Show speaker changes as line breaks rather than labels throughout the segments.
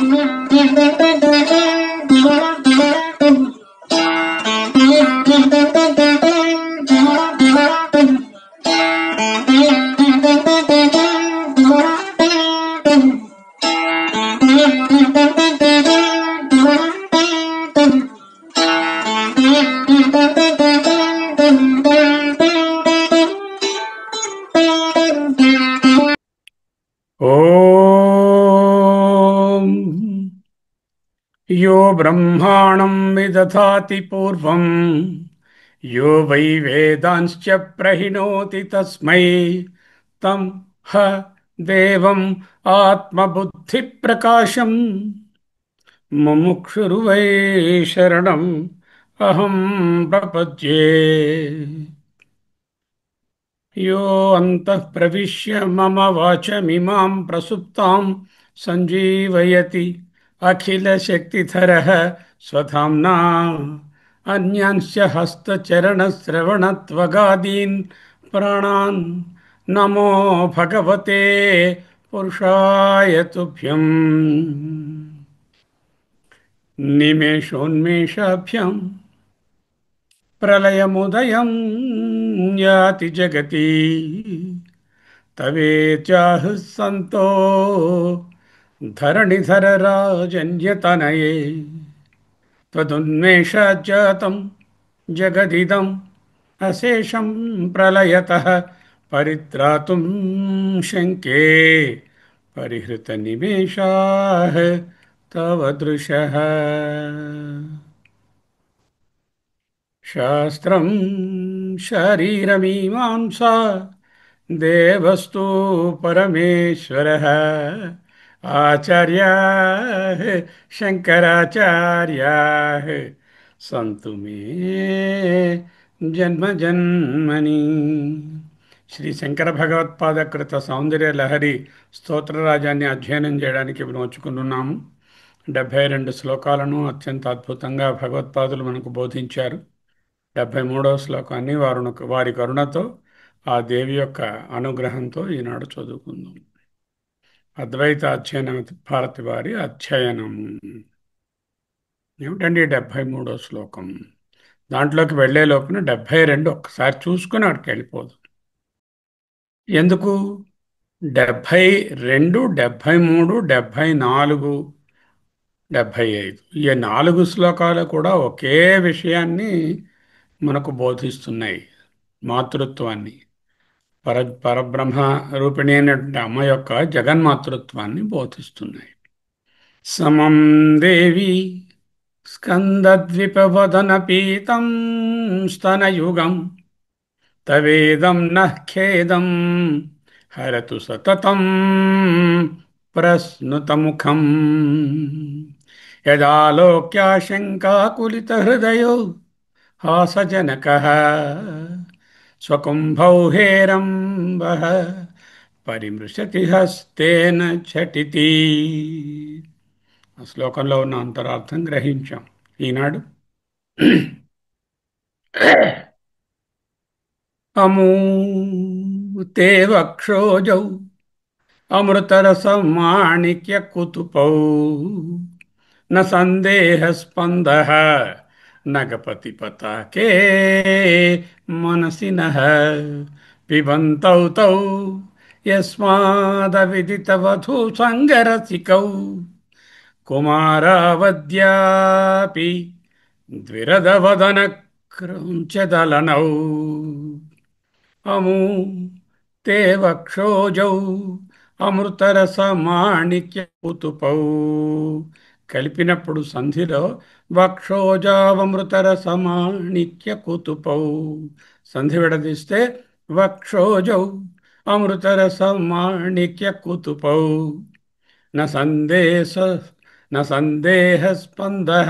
ఓం యో బ్రహ్మాణం విదధాతి పూర్వం యో వై వేదాంశ్చ ప్రహిణోతి తస్మై తం హ దేవం ఆత్మబుద్ధి ప్రకాశం ముముక్షుర్వై శరణం అహం ప్రపద్యే. यो अन्तः प्रविश्य मम वाचमिमां प्रसुप्तां सञ्जीवयति अखिलशक्तिधरः स्वधाम्ना अन्यांश्च हस्तचरणश्रवणत्वगादीन् प्राणान् नमो भगवते पुरुषाय तुभ्यम्. निमेषोन्मेषाभ्याम् प्रलयमुदयं याति जगति तवेचाहुः सन्तो धरणिधरराजन्यतनये त्वदुन्मेषाज्जातं जगदिदम् अशेषं प्रलयतः परित्रातुं शङ्के परिहृतनिमेषाः तव दृशः. शास्त्रं शरीरमीमांसा देवस्तु परमेश्वरः आचार्याः शङ्कराचार्याः सन्तु मे जन्मजन्मनि. శ్రీ శంకర భగవత్పాద కృత సౌందర్య లహరి స్తోత్రరాజాన్ని అధ్యయనం చేయడానికి నోచుకుంటున్నాము. 72 శ్లోకాలను అత్యంత అద్భుతంగా భగవత్పాదులు మనకు బోధించారు. 73వ శ్లోకాన్ని వారి కరుణతో ఆ దేవి యొక్క అనుగ్రహంతో ఈనాడు చదువుకుందాం. అద్వైత అధ్యయన భారతి వారి అధ్యయనం ఏమిటండి 73వ శ్లోకం. దాంట్లోకి వెళ్లే లోపున 72 ఒక్కసారి చూసుకుని అక్కడికి వెళ్ళిపోదు. ఎందుకు 72, 73, 74, 75 ఈ 4 శ్లోకాలు కూడా ఒకే విషయాన్ని మనకు బోధిస్తున్నాయి. మాతృత్వాన్ని, పరబ్రహ్మ రూపిణి అయినటువంటి అమ్మ యొక్క జగన్మాతృత్వాన్ని బోధిస్తున్నాయి. సమం దేవి స్కందద్విపవదన పీతం స్తనయుగం తవేదం నః ఖేదం హరతు సతతం ప్రస్నుతముఖం యదాలోక్యాశంకాకులితహృదయో హాసజనకః స్వకుంభౌ హేరంబః పరిమృశతి హస్తేన ఝటితి. ఆ శ్లోకంలో ఉన్న అంతరార్థం గ్రహించాం ఈనాడు. అమూ తే వక్షోజౌ అమృతరసమాణిక్య కుతుపౌ న సందేహస్పందః నగపతి పతాకే మనసి నః పిబంతౌ తౌ యస్మాదవిదితవధూ సంగరసికౌ కుమారావద్యాపి ద్విరదవదన క్రౌంచదలనౌ. అమూ తే వక్షోజౌ అమృతరసమాణిక్య కుతుపౌ కలిపినప్పుడు సంధిలో వక్షోజావమృతరసమాణిక్య కుతుపౌ, సంధి విడదీస్తే వక్షోజౌ అమృతరసమాణిక్య కుతుపౌ న సందేహస్పందః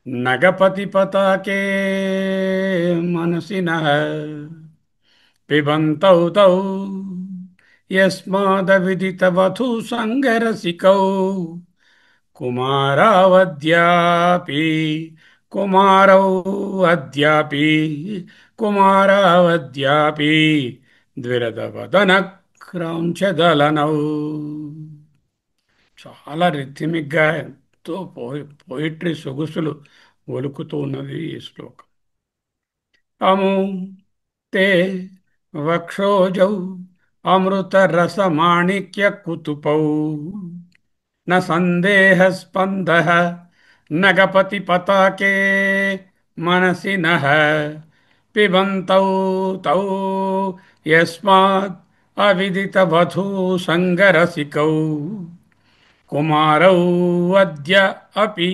నగపతి పతాకే మనసి నః పిబంతౌ తౌ యస్మాదవిదితవధూ సంగరసికౌ కుమారావద్యాపి కుమారౌ అద్యాపి కుమారావద్యాపి ద్విరదవదన క్రౌంచదలనౌ. చాలా రిథమిక్గా ఎంతో పోయిట్రీ సొగుసులు ఒలుకుతూ ఉన్నది ఈ శ్లోకం. అము తే వక్షోజౌ అమృత రస మాణిక్య కుతుపౌ న సందేహస్పంద నగపతి పతాకే మనసి నః పిబంతౌ తౌ యస్మాత్ అవిదిత వధూ సంగరసికౌ కుమారౌ అద్య అపి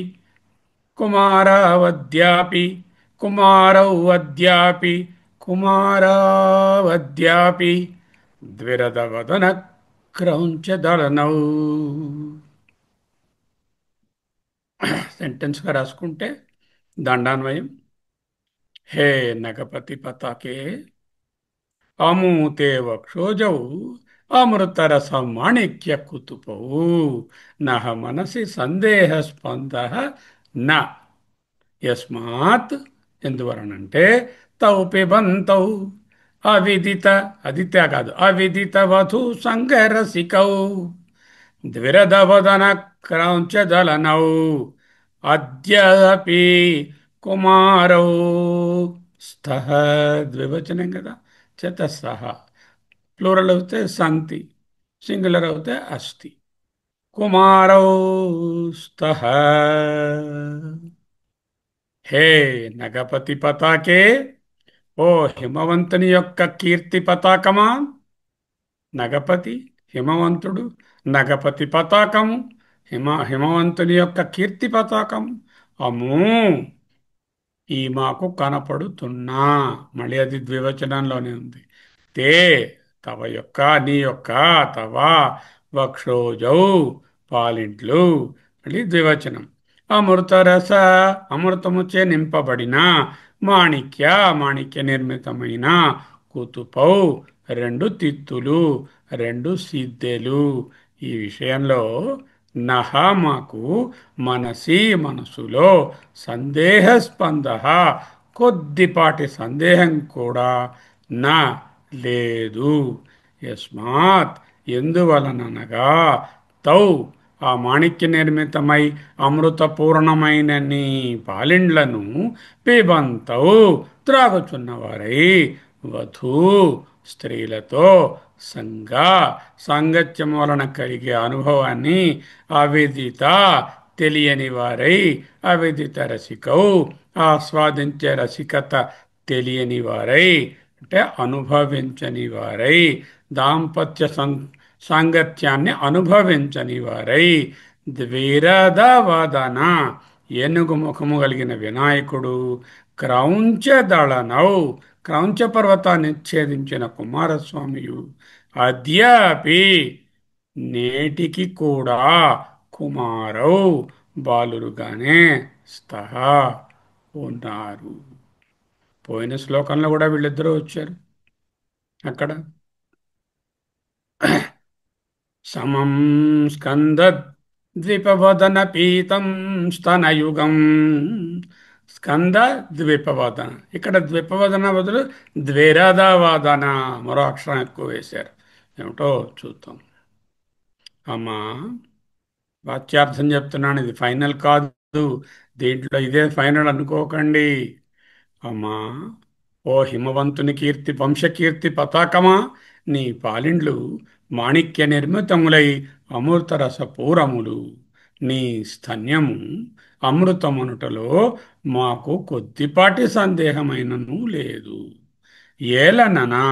కుమారావద్యాపి కుమారౌ అద్యాపి కుమారావద్యాపి ద్విరదవదన క్రౌంచదళనౌ. సెంటెన్స్గా రాసుకుంటే దండాన్వయం. హే నగపతి పతాకే అమూతే వక్షోజౌ అమృతరస మాణిక్య కుతుపౌ నహ మనసి సందేహ స్పంద న యస్మాత్ ఎందువలనంటే తౌ పిబంతౌ అవిదిత అదిత కాదు అవిదిత వధూ సంగరసికౌ ద్విరదవదన క్రౌంచదలనౌ అద్యాపి కుమారౌ స్థః ద్వివచనం కదా చేత సహ ప్లూరల్ అవుతే సంతి సింగులర్ అవుతే అస్తి కుమారౌ స్థః. హే నగపతి పతాకే ఓ హిమవంతుని యొక్క కీర్తి పతాకమా. నగపతి హిమవంతుడు, నగపతి పతాకము హిమవంతుని యొక్క కీర్తి పతాకము. అమ్మూ ఈ మాకు కనపడుతున్నా. మళ్ళీ అది ద్వివచనంలోనే ఉంది. తే తవ యొక్క నీ యొక్క తవ వక్షోజౌ పాలింట్లు మళ్ళీ ద్వివచనం. అమృతరస అమృతముచే నింపబడిన మాణిక్య మాణిక్య నిర్మితమైన కుతుపౌ రెండు తిత్తులు రెండు సిద్ధెలు. ఈ విషయంలో నహ మాకు మనసి మనసులో సందేహస్పంద కొద్దిపాటి సందేహం కూడా నా లేదు. యస్మాత్ ఎందువలననగా తౌ ఆ మాణిక్య నిర్మితమై అమృతపూర్ణమైన నీ పాలిండ్లను పిబంతౌ త్రాగుచున్నవారై వధూ స్త్రీలతో సాంగత్యం వలన కలిగే అనుభవాన్ని అవిదిత తెలియని వారై అవిదిత రసికౌ ఆస్వాదించే రసికత తెలియని వారై అంటే అనుభవించని వారై దాంపత్య సాంగత్యాన్ని అనుభవించని వారై ద్విరదవదన ఏనుగు ముఖము కలిగిన వినాయకుడు క్రౌంచదళనౌ క్రౌంచ పర్వతాన్ని ఛేదించిన కుమారస్వామియు అద్యాపి నేటికి కూడా కుమారౌ బాలురుగానే స్థః ఉన్నారు. పోయిన శ్లోకంలో కూడా వీళ్ళిద్దరూ వచ్చారు. అక్కడ సమం స్కంద ద్విపవదన పీతం స్తనయుగం స్కంద ద్విపవదన. ఇక్కడ ద్విపవదన బదులు ద్విరదవదన మరో అక్షరం ఎక్కువ వేశారు. ఏమిటో చూద్దాం. అమ్మా వాచ్యార్థం చెప్తున్నాను, ఇది ఫైనల్ కాదు. దీంట్లో ఇదే ఫైనల్ అనుకోకండి. అమ్మా ఓ హిమవంతుని కీర్తి వంశకీర్తి పతాకమా నీ పాలిండ్లు మాణిక్య నిర్మితములై అమృతరస పూరములు. నీ స్తన్యము అమృతమనుటలో మాకు కొద్దిపాటి సందేహమైనను లేదు. ఏలననా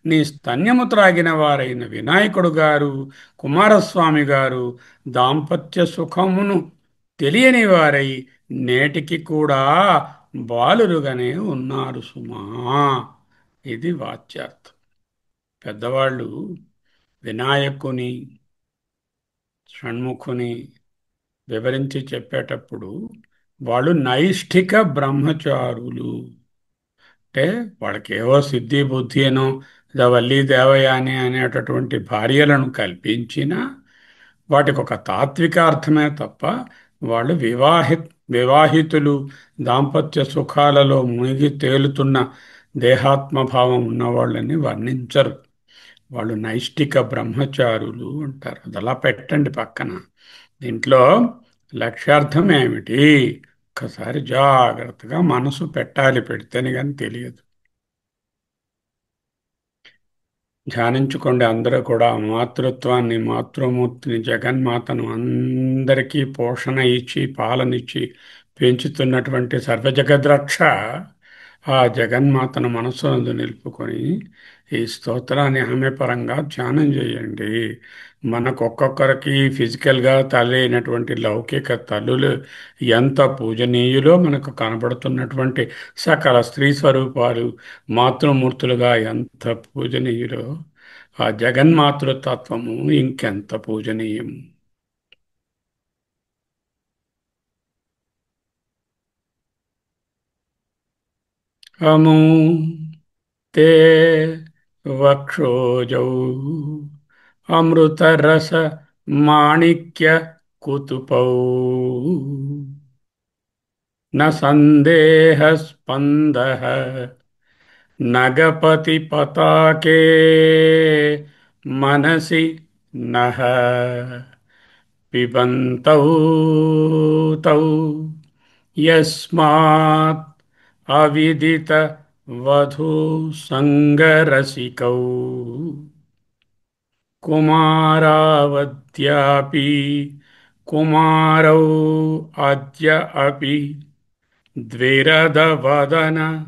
నీ స్తన్యము త్రాగిన వారైన వినాయకుడు గారు కుమారస్వామి గారు దాంపత్య సుఖమును తెలియని వారై నేటికి కూడా బాలురుగానే ఉన్నారు సుమా. ఇది వాచ్యార్థం. పెద్దవాళ్ళు వినాయకుని షణ్ముఖుని వివరించి చెప్పేటప్పుడు వాళ్ళు నైష్ఠిక బ్రహ్మచారులు. అంటే వాళ్ళకి ఏవో సిద్ధి బుద్ధి అనో వల్లి దేవయాని అనేటటువంటి భార్యలను కల్పించిన వాటికి ఒక తాత్విక అర్థమే తప్ప వాళ్ళు వివాహితులు దాంపత్య సుఖాలలో మునిగి తేలుతున్న దేహాత్మభావం ఉన్నవాళ్ళని వర్ణించరు. వాళ్ళు నైష్టిక బ్రహ్మచారులు అంటారు. అది అలా పెట్టండి పక్కన. దీంట్లో లక్ష్యార్థం ఏమిటి? ఒక్కసారి జాగ్రత్తగా మనసు పెట్టాలి, పెడితేనే కానీ తెలియదు. ధ్యానించుకోండి అందరూ కూడా మాతృత్వాన్ని, మాతృమూర్తిని, జగన్మాతను అందరికీ పోషణ ఇచ్చి పాలనిచ్చి పెంచుతున్నటువంటి సర్వజగద్రక్ష ఆ జగన్మాతను మనస్సునందు నిలుపుకొని ఈ స్తోత్రాన్ని ఆమె పరంగా ధ్యానం చేయండి. మనకు ఒక్కొక్కరికి ఫిజికల్గా తల్లి అయినటువంటి లౌకిక తల్లులు ఎంత పూజనీయులో మనకు కనబడుతున్నటువంటి సకల స్త్రీ స్వరూపాలు మాతృమూర్తులుగా ఎంత పూజనీయులో ఆ జగన్మాతృతత్వము ఇంకెంత పూజనీయం. అము తే వక్షోజౌ అమృతరస మాణిక్య కుతుపౌ న సందేహస్పందః నగపతి పతాకే మనసి నః పిబంతౌ తౌ యస్మాత్ అవిదిత వధూ సంగరసికౌ కుమారావద్యాపి కుమారౌ అద్య అపి ద్విరదవదన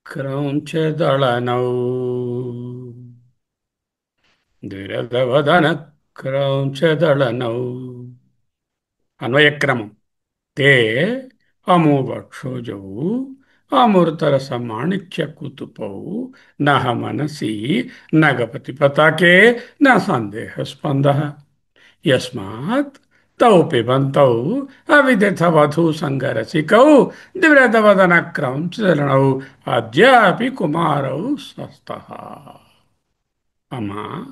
క్రౌంచదళనౌ ద్విరదవదన క్రౌంచదళనౌ. అన్వయక్రమం. తే అమోవక్షోజౌ అమృతరస మాణిక్య కుతుపౌ నహ మనసి నగపతి పతాకే న సందేహ స్పంద యస్మాత్ తౌ పిబంతౌ అవిదిత వధూ సంగరసికౌ దివ్రదవదన క్రౌంచరణౌ అద్యాపి కుమారౌ స్వస్థః. అమ్మా,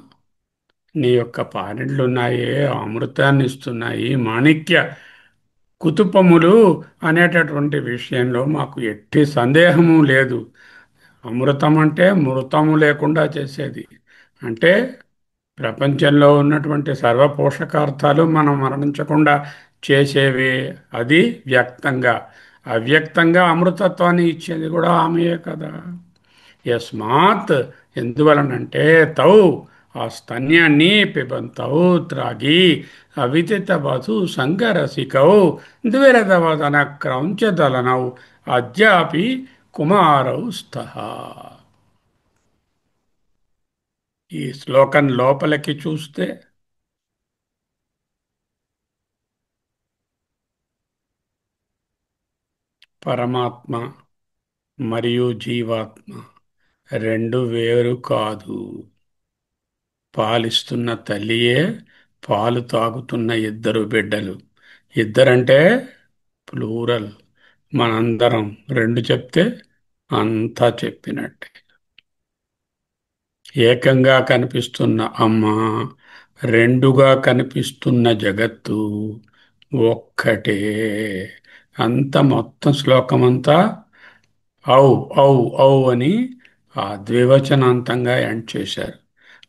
నీ యొక్క పారెండ్లున్నాయే అమృతాన్ని ఇస్తున్నాయి, మాణిక్య కుతుపములు అనేటటువంటి విషయంలో మాకు ఎట్టి సందేహము లేదు. అమృతం అంటే మృతము లేకుండా చేసేది. అంటే ప్రపంచంలో ఉన్నటువంటి సర్వ పోషకార్థాలు మనం మరణించకుండా చేసేవి. అది వ్యక్తంగా. అవ్యక్తంగా అమృతత్వాన్ని ఇచ్చేది కూడా ఆమెయే కదా. యస్మాత్, ఎందువలనంటే తౌ, ఆ స్తన్యాన్ని పిబంతౌ త్రాగి అవిదిత వధు సంగరసికౌ ద్విరదవదన క్రౌంచదలనౌ అద్యాపి కుమారౌ స్తః. ఈ శ్లోకం లోపలికి చూస్తే పరమాత్మ మరియు జీవాత్మ రెండు వేరు కాదు. పాలిస్తున్న తల్లియే పాలు తాగుతున్న ఇద్దరు బిడ్డలు. ఇద్దరంటే ప్లూరల్. మనందరం రెండు చెప్తే అంతా చెప్పినట్టే. ఏకంగా కనిపిస్తున్న అమ్మ, రెండుగా కనిపిస్తున్న జగత్తు ఒక్కటే. అంత మొత్తం శ్లోకమంతా ఔ ఔ ఔ అని ఆ ద్వివచనాంతంగా ఎండ్ చేశారు.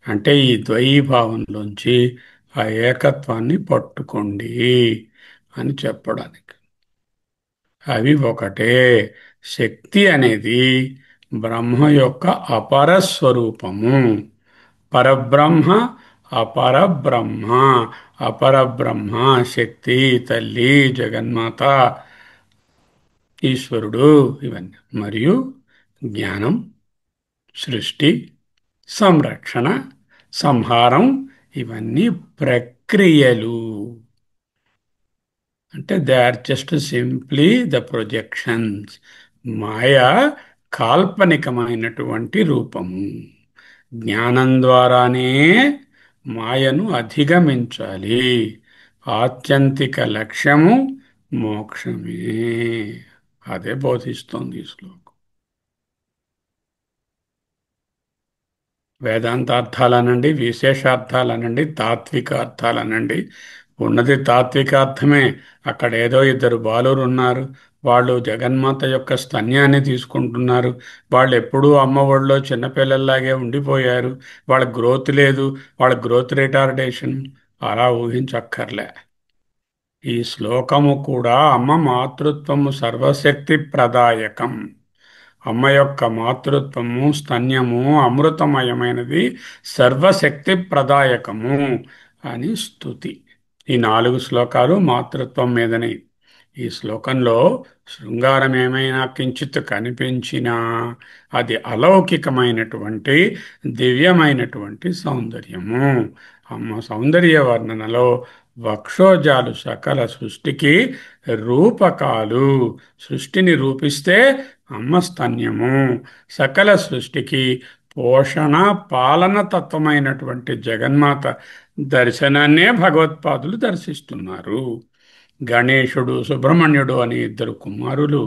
అంటే ఈ ద్వయీభావంలోంచి ఆ ఏకత్వాన్ని పట్టుకోండి అని చెప్పడానికి. అవి ఒకటే. శక్తి అనేది బ్రహ్మ యొక్క అపర స్వరూపము. పరబ్రహ్మ, అపరబ్రహ్మ. అపరబ్రహ్మ శక్తి, తల్లి, జగన్మాత, ఈశ్వరుడు, ఇవన్నీ. మరియు జ్ఞానం, సృష్టి, సంరక్షణ, సంహారం, ఇవన్నీ ప్రక్రియలు. అంటే they are just simply the projections. మాయ కాల్పనికమైనటువంటి రూపము. జ్ఞానం ద్వారానే మాయను అధిగమించాలి. ఆత్యంతిక లక్ష్యము మోక్షమే. అదే బోధిస్తోంది ఈ శ్లోకం. వేదాంతార్థాలనండి, విశేషార్థాలనండి, తాత్విక అర్థాలనండి, ఉన్నది తాత్వికార్థమే. అక్కడ ఏదో ఇద్దరు బాలురు ఉన్నారు. వాళ్ళు జగన్మాత యొక్క స్తన్యాన్ని తీసుకుంటున్నారు. వాళ్ళు ఎప్పుడూ అమ్మ ఒడిలో చిన్నపిల్లల్లాగే ఉండిపోయారు. వాళ్ళ గ్రోత్ లేదు. వాళ్ళ గ్రోత్ రిటార్డేషన్. అలా ఊహించక్కర్లే. ఈ శ్లోకము కూడా అమ్మ మాతృత్వము సర్వశక్తి ప్రదాయకం. అమ్మ యొక్క మాతృత్వము స్తన్యము అమృతమయమైనది, సర్వశక్తి ప్రదాయకము అని స్తుతి. ఈ 4 శ్లోకాలు మాతృత్వం మీదనే. ఈ శ్లోకంలో శృంగారం ఏమైనా కించిత్ కనిపించినా అది అలౌకికమైనటువంటి దివ్యమైనటువంటి సౌందర్యము. అమ్మ సౌందర్య వర్ణనలో వక్షోజాలు సకల సృష్టికి రూపకాలు. సృష్టిని రూపిస్తే అమ్మ స్తన్యము. సకల సృష్టికి పోషణ పాలన తత్వమైనటువంటి జగన్మాత దర్శనాన్నే భగవత్పాదులు దర్శిస్తున్నారు. గణేశుడు సుబ్రహ్మణ్యుడు అనే ఇద్దరు కుమారులు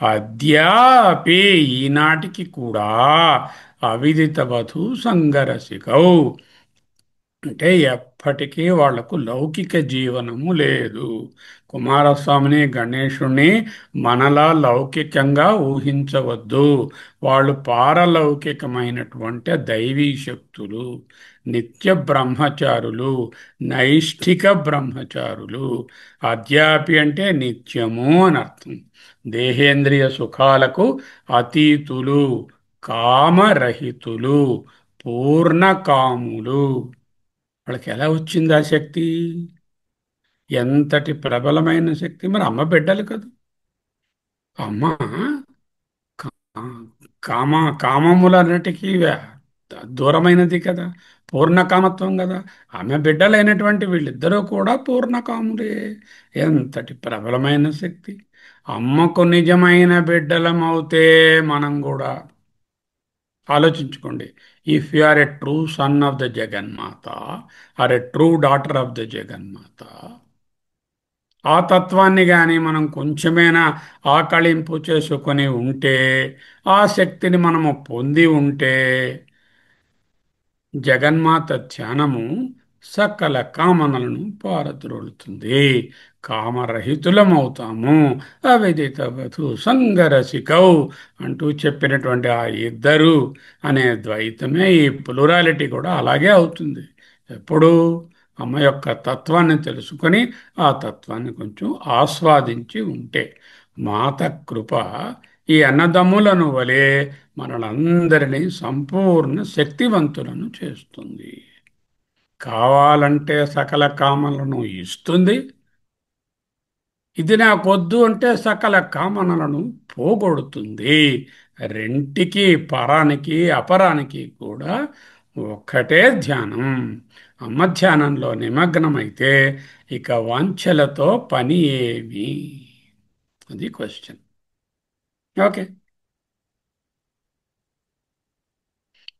అద్యాపి ఈనాటికి కూడా అవిదిత వధూ సంగరసికౌ, అంటే ఎప్పటికీ వాళ్లకు లౌకిక జీవనము లేదు. కుమారస్వామిని గణేశుణ్ణి మనలా లౌకికంగా ఊహించవద్దు. వాళ్ళు పారలౌకికమైనటువంటి దైవీ శక్తులు, నిత్య బ్రహ్మచారులు, నైష్ఠిక బ్రహ్మచారులు. అద్యాపి అంటే నిత్యము అని అర్థం. దేహేంద్రియ సుఖాలకు అతీతులు, కామరహితులు, పూర్ణకాములు. వాళ్ళకి ఎలా వచ్చింది ఆ శక్తి? ఎంతటి ప్రబలమైన శక్తి! మరి అమ్మ బిడ్డలు కదా. అమ్మ కా- కామ కామములన్నిటికీ దూరమైనది కదా, పూర్ణకామత్వం కదా. ఆమె బిడ్డలైనటువంటి వీళ్ళిద్దరూ కూడా పూర్ణకాములే. ఎంతటి ప్రబలమైన శక్తి! అమ్మకు నిజమైన బిడ్డలమవుతే మనం కూడా ఆలోచించుకోండి. If you are a true son of the Jaganmata or a true daughter of the Jaganmata, ఆ తత్వాన్ని కానీ మనం కొంచెమైనా ఆకళింపు చేసుకొని ఉంటే, ఆ శక్తిని మనము పొంది ఉంటే, జగన్మాత ధ్యానము సకల కామనలను పారద్రోలుతుంది. కామరహితులమవుతాము. అవిదిత వధు సంగరసికౌ అంటూ చెప్పినటువంటి ఆ ఇద్దరు అనే ద్వైతమే, ఈ ప్లూరాలిటీ కూడా అలాగే అవుతుంది. ఎప్పుడు అమ్మ యొక్క తత్వాన్ని తెలుసుకొని ఆ తత్వాన్ని కొంచెం ఆస్వాదించి ఉంటే. మాత కృప ఈ అన్నదమ్ములను వలె మనలందరినీ సంపూర్ణ శక్తివంతులను చేస్తుంది. కావాలంటే సకల కామనలను ఇస్తుంది. ఇది నాకొద్దు అంటే సకల కామనలను పోగొడుతుంది. రెంటికి, పరానికి అపరానికి కూడా ఒక్కటే ధ్యానం. అమ్మ ధ్యానంలో నిమగ్నమైతే ఇక వాంఛలతో పని ఏమి? అది క్వశ్చన్. ఓకే.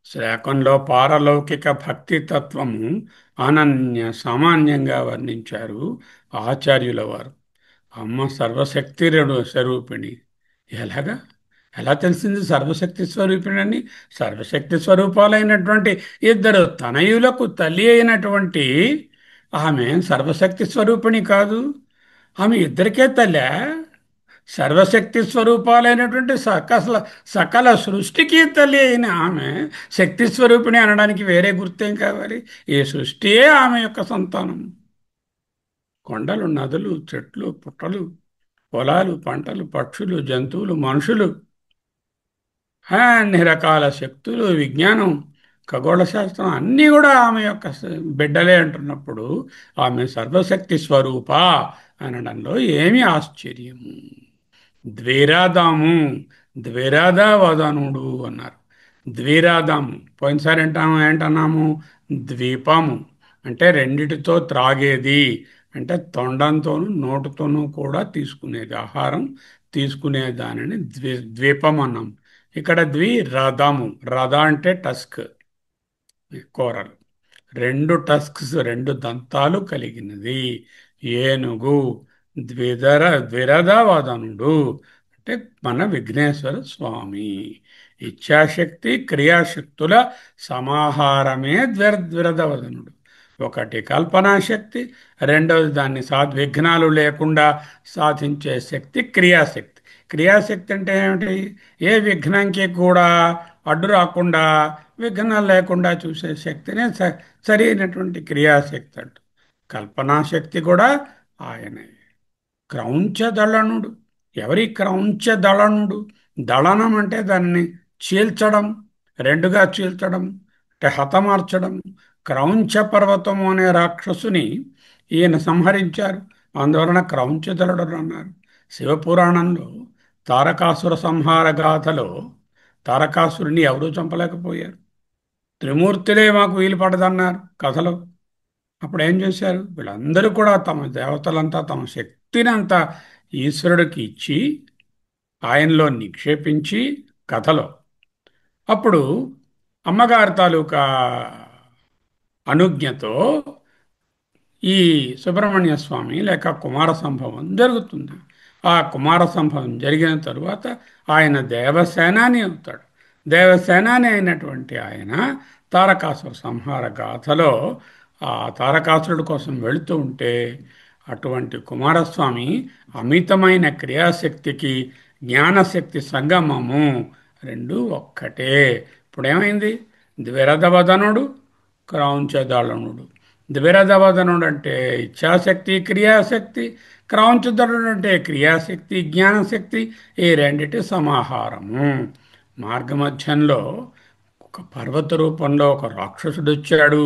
శ్లోకంలో పారలౌకిక భక్తి తత్వము అనన్య సామాన్యంగా వర్ణించారు ఆచార్యుల వారు. అమ్మ సర్వశక్తి స్వరూపిణి. ఎలాగా? ఎలా తెలిసింది సర్వశక్తి స్వరూపిణి అని? సర్వశక్తి స్వరూపాలైనటువంటి ఇద్దరు తనయులకు తల్లి అయినటువంటి ఆమె సర్వశక్తి స్వరూపిణి కాదు. ఆమె ఇద్దరికే తల్లి. సర్వశక్తి స్వరూపాలైనటువంటి సకల సృష్టికి తల్లి అయిన ఆమె శక్తి స్వరూపిణి అనడానికి వేరే గుర్తేం కావాలి? ఈ సృష్టియే ఆమె యొక్క సంతానం. కొండలు, నదులు, చెట్లు, పుట్టలు, పొలాలు, పంటలు, పక్షులు, జంతువులు, మనుషులు, అన్ని రకాల శక్తులు, విజ్ఞానం, ఖగోళ శాస్త్రం అన్నీ కూడా ఆమె యొక్క బిడ్డలే అంటున్నప్పుడు ఆమె సర్వశక్తి స్వరూప అనడంలో ఏమి ఆశ్చర్యము? ద్విరాదాము, ద్విరాదావదనుడు అన్నారు. ద్విరాదాము పోయినసారి ఏంటన్నాము? ద్వీపము అంటే రెండిటితో త్రాగేది, అంటే తొండంతోనూ నోటుతోనూ కూడా తీసుకునేది, ఆహారం తీసుకునే దానిని ద్వీపం అన్నాం. ఇక్కడ ద్విరథము, రథ అంటే టస్క్, కోరలు. రెండు టస్క్స్, రెండు దంతాలు కలిగినది ఏనుగు. ద్విరథవదనుడు అంటే మన విఘ్నేశ్వర స్వామి. ఇచ్ఛాశక్తి క్రియాశక్తుల సమాహారమే ద్విరథవదనుడు. ఒకటి కల్పనా శక్తి, రెండవది దాన్ని విఘ్నాలు లేకుండా సాధించే శక్తి క్రియాశక్తి. క్రియాశక్తి అంటే ఏమిటి? ఏ విఘ్నంకి కూడా అడ్డు రాకుండా, విఘ్నాలు లేకుండా చూసే శక్తినే సరైనటువంటి క్రియాశక్తి అంట. కల్పనా శక్తి కూడా ఆయనే. క్రౌంచదళనుడు. ఎవరి క్రౌంచదళనుడు? దళనం అంటే దాన్ని చీల్చడం, రెండుగా చీల్చడం, అంటే హతమార్చడం. క్రౌంచ పర్వతము అనే రాక్షసుని ఈయన సంహరించారు. అందువలన క్రౌంచదళుడు అన్నారు. శివపురాణంలో తారకాసుర సంహార గాథలో తారకాసురుని ఎవరూ చంపలేకపోయారు. త్రిమూర్తులే మాకు వీలు పడదన్నారు కథలో. అప్పుడు ఏం చేశారు? వీళ్ళందరూ కూడా తమ దేవతలంతా తమ శక్తిని అంతా ఈశ్వరుడికి ఇచ్చి ఆయనలో నిక్షేపించి కథలో అప్పుడు అమ్మగారి తాలూకా అనుజ్ఞతో ఈ సుబ్రహ్మణ్య స్వామి లేక కుమార సంభవం జరుగుతుంది. ఆ కుమార సంభవం జరిగిన తరువాత ఆయన దేవసేనాని అవుతాడు. దేవసేనాని అయినటువంటి ఆయన తారకాసుర సంహార గాథలో ఆ తారకాసురుడి కోసం వెళుతూ ఉంటే అటువంటి కుమారస్వామి అమితమైన క్రియాశక్తికి జ్ఞానశక్తి సంగమము రెండు ఒక్కటే. ఇప్పుడేమైంది? ద్విరథవదనుడు, క్రౌంచదళనుడు. ద్విరథవదనుడు అంటే ఇచ్ఛాశక్తి క్రియాశక్తి, క్రౌంచదళుడు అంటే క్రియాశక్తి జ్ఞానశక్తి, ఈ రెండిటి సమాహారము. మార్గమధ్యంలో ఒక పర్వత రూపంలో ఒక రాక్షసుడు వచ్చాడు.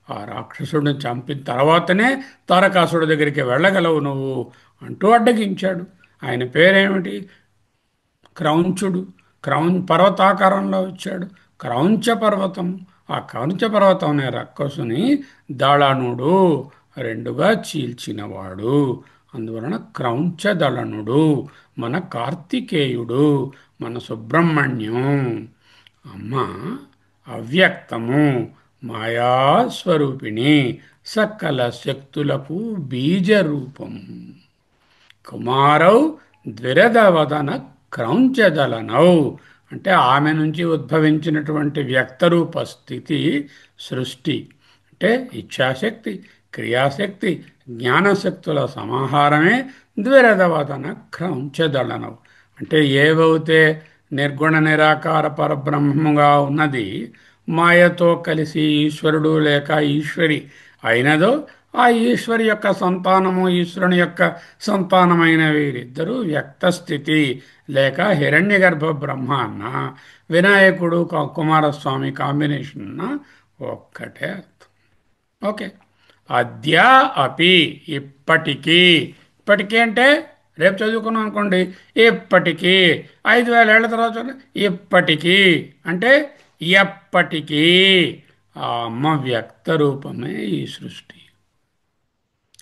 ఆ రాక్షసుడిని చంపిన తర్వాతనే తారకాసుడి దగ్గరికి వెళ్ళగలవు నువ్వు అంటూ అడ్డగించాడు. ఆయన పేరేమిటి? క్రౌంచుడు. పర్వతాకారంలో వచ్చాడు. క్రౌంచ పర్వతం. ఆ క్రౌంచ పర్వతం అనే రక్కసుని దళనుడు రెండుగా చీల్చినవాడు. అందువలన క్రౌంచ దళనుడు మన కార్తికేయుడు, మన సుబ్రహ్మణ్యం. అమ్మ అవ్యక్తము, మాయాస్వరూపిణి, సకల శక్తులకు బీజరూపము. కుమారౌ ద్విరదవదన క్రౌంచదలనౌ అంటే ఆమె నుంచి ఉద్భవించినటువంటి వ్యక్తరూప స్థితి సృష్టి. అంటే ఇచ్ఛాశక్తి క్రియాశక్తి జ్ఞానశక్తుల సమాహారమే ద్విరదవదన క్రౌంచదళనవు. అంటే ఏవైతే నిర్గుణ నిరాకార పరబ్రహ్మముగా ఉన్నది మాయతో కలిసి ఈశ్వరుడు లేక ఈశ్వరి అయినదో, ఆ ఈశ్వరి యొక్క సంతానము ఈశ్వరుని యొక్క సంతానమైన వీరిద్దరూ వ్యక్తస్థితి లేక హిరణ్యగర్భ బ్రహ్మ అన్న, వినాయకుడు కుమారస్వామి కాంబినేషన్ అన్న ఒక్కటే అర్థం. ఓకే. అద్య అపి ఇప్పటికీ. ఇప్పటికీ అంటే రేపు చదువుకున్నాం అనుకోండి, ఇప్పటికీ 5,000 ఏళ్ల తర్వాత ఇప్పటికీ అంటే ఎప్పటికీ ఆ అమ్మ వ్యక్త రూపమే ఈ సృష్టి.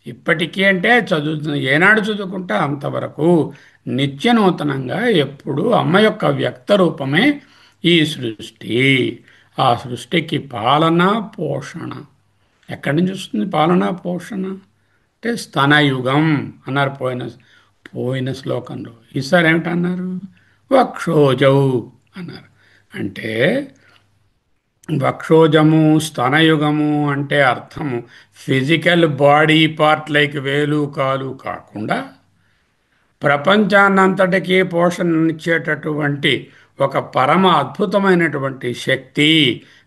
ఇప్పటికీ అంటే ఏనాడు చదువుకుంటే అంతవరకు నిత్య నూతనంగా ఎప్పుడు అమ్మ యొక్క వ్యక్త రూపమే ఈ సృష్టి. ఆ సృష్టికి పాలన పోషణ ఎక్కడి నుంచి వస్తుంది? పాలన పోషణ అంటే స్తనయుగం అన్నారు పోయిన పోయిన శ్లోకంలో. ఈసారి ఏమిటన్నారు? వక్షోజౌ అన్నారు. అంటే వక్షోజము స్తనయుగము అంటే అర్థము ఫిజికల్ బాడీ పార్ట్ లైక్ వేలు కాలు కాకుండా ప్రపంచాన్నంతటికీ పోషణనిచ్చేటటువంటి ఒక పరమ అద్భుతమైనటువంటి శక్తి,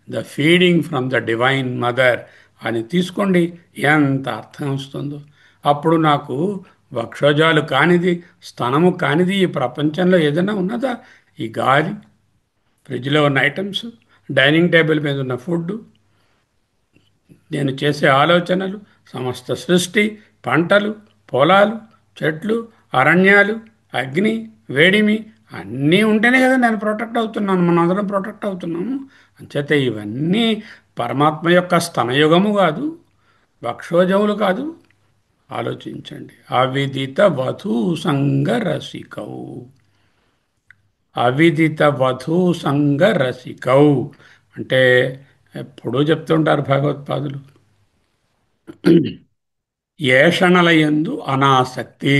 the feeding from the divine mother అని తీసుకోండి. ఎంత అర్థం వస్తుందో. అప్పుడు నాకు వక్షోజాలు కానిది స్తనము కానిది ఈ ప్రపంచంలో ఏదైనా ఉన్నదా? ఈ గాలి, ఫ్రిడ్జ్లో ఉన్న ఐటమ్స్, డైనింగ్ టేబుల్ మీద ఉన్న ఫుడ్, నేను చేసే ఆలోచనలు, సమస్త సృష్టి, పంటలు, పొలాలు, చెట్లు, అరణ్యాలు, అగ్ని, వేడిమి అన్నీ ఉంటేనే కదా నేను ప్రొటెక్ట్ అవుతున్నాను, మనం అందరం ప్రొటెక్ట్ అవుతున్నాము. అంచేత ఇవన్నీ పరమాత్మ యొక్క స్తనయుగము కాదు, వక్షోజములు కాదు. ఆలోచించండి. అవిదిత వధూ సంగ రసికౌ. అవిదిత వధూ సంగ రసికౌ అంటే ఎప్పుడూ చెప్తుంటారు భగవత్పాదులు, ఏషణల యందు అనాసక్తి.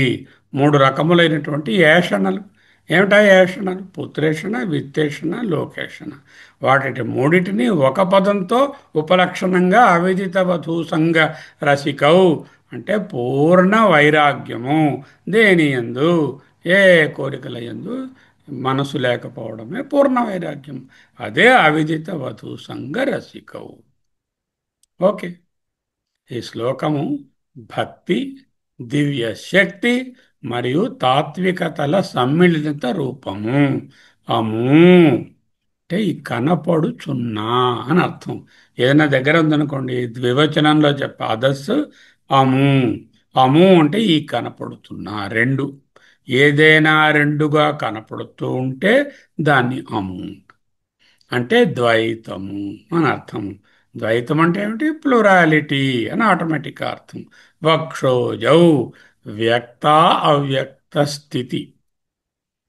3 రకములైనటువంటి ఏషణలు. ఏమిటా ఏషణలు? పుత్రేషణ, విత్తేషణ, లోకేషణ. వాటి మూడిటిని ఒక పదంతో ఉపలక్షణంగా అవిదిత వధూసంగ రసికౌ అంటే పూర్ణ వైరాగ్యము. దేని యందు? ఏ కోరికల యందు మనసు లేకపోవడమే పూర్ణ వైరాగ్యం. అదే అవిదిత వధూసంగ రసికౌ. ఓకే. ఈ శ్లోకము భక్తి, దివ్య శక్తి మరియు తాత్వికతల సమ్మిళిత రూపము. అము అంటే ఈ కనపడుచున్నా అని అర్థం. ఏదైనా దగ్గర ఉందనుకోండి, ద్వివచనంలో అదస్సు అము. అము అంటే ఈ కనపడుతున్నా రెండు. ఏదైనా రెండుగా కనపడుతూ ఉంటే దాన్ని అము అంటే ద్వైతము అని అర్థం. ద్వైతం అంటే ఏమిటి? ప్లూరాలిటీ అని ఆటోమేటిక్గా అర్థం. వక్షోజౌ వ్యక్త అవ్యక్త స్థితి.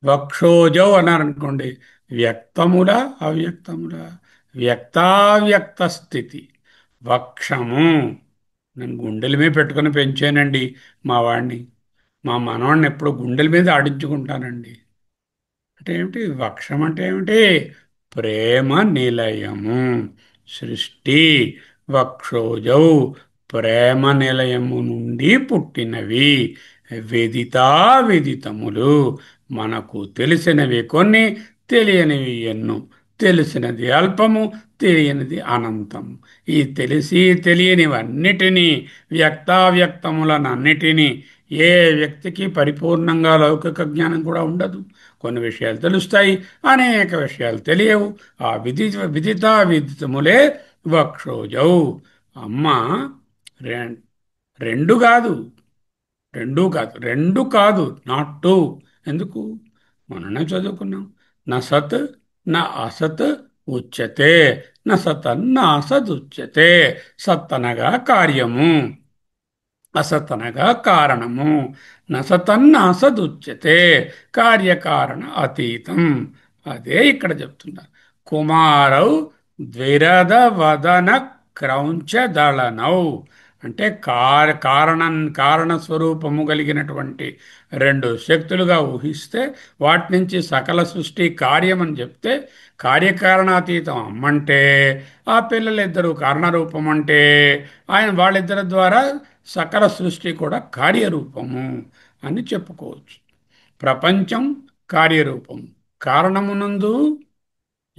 వక్షోజౌ అన్నారనుకోండి, వ్యక్తముల అవ్యక్తముల వ్యక్తావ్యక్త స్థితి. వక్షము నేను గుండెల మీద పెట్టుకుని పెంచానండి మా వాడిని. మా మనవాడిని ఎప్పుడు గుండెల మీద ఆడించుకుంటానండి. అంటే ఏమిటి? వక్షం అంటే ఏమిటి? ప్రేమ నిలయము. సృష్టి వక్షోజౌ ప్రేమ నిలయము నుండి పుట్టినవి. విదితా విదితములు మనకు తెలిసినవి కొన్ని, తెలియనివి ఎన్నో. తెలిసినది అల్పము, తెలియనిది అనంతం. ఈ తెలిసి తెలియనివన్నిటినీ, వ్యక్తావ్యక్తములనన్నిటినీ, ఏ వ్యక్తికి పరిపూర్ణంగా లౌకిక జ్ఞానం కూడా ఉండదు. కొన్ని విషయాలు తెలుస్తాయి, అనేక విషయాలు తెలియవు. ఆ విదితా విదితములే వక్షోజౌ. అమ్మ రె- రెండు కాదు, రెండు కాదు, నాట్ టూ. ఎందుకు? మననే చదువుకున్నాం. నా సత్ నా అసత్ ఉచ్యతే. నా సత్ అసద్ ఉచ్యతే. సత్ అనగా కార్యము, అసతనగా కారణము. నసతన్న అసదుచ్యతే. కార్యకారణ అతీతం. అదే ఇక్కడ చెప్తున్నారు. కుమారౌ ద్విరద వదన క్రౌంచ దళనౌ అంటే కారణ స్వరూపము కలిగినటువంటి రెండు శక్తులుగా ఊహిస్తే, వాటి నుంచి సకల సృష్టి కార్యమని చెప్తే, కార్యకారణాతీతం అమ్మంటే ఆ పిల్లలిద్దరూ కారణరూపం అంటే ఆయన వాళ్ళిద్దరి ద్వారా సకల సృష్టి కూడా కార్యరూపము అని చెప్పుకోవచ్చు. ప్రపంచం కార్యరూపం. కారణమునందు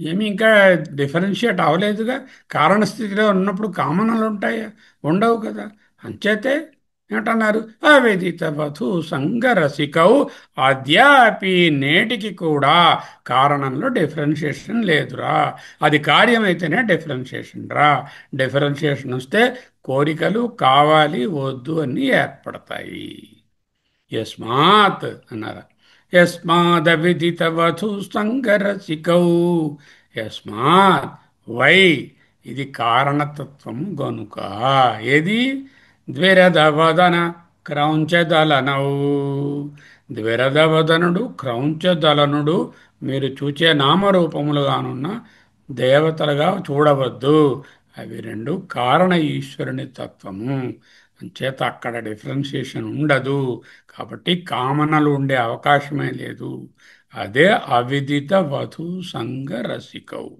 ఏమి ఇంకా డిఫరెన్షియేట్ అవ్వలేదుగా. కారణస్థితిలో ఉన్నప్పుడు కామనలు ఉంటాయా? ఉండవు కదా. అంచేతే ఏమంటున్నారు? అవేదిత వధు సంగరసికౌ. అద్యాపి నేటికి కూడా కారణంలో డిఫరెన్షియేషన్ లేదురా. అది కార్యమైతేనే డిఫరెన్షియేషన్ రా. డిఫరెన్షియేషన్ వస్తే కోరికలు కావాలి వద్దు అన్నీ ఏర్పడతాయి. యస్మాత్ అన్నారా? యస్మాదవిదితవధు సంగరసికౌ. యస్మాత్ వై ఇది కారణతత్వము గనుక. ఏది? ద్విరదవదన క్రౌంచదలనౌ. ద్విరదవదనుడు క్రౌంచదలనుడు మీరు చూచే నామరూపములుగానున్న దేవతలుగా చూడవద్దు. అవి రెండు కారణ ఈశ్వరుని తత్వము. అంచేత అక్కడ డిఫరెన్షియేషన్ ఉండదు. కాబట్టి కామనలు ఉండే అవకాశమే లేదు. అదే అవిదిత వధు సంగ రసికవు.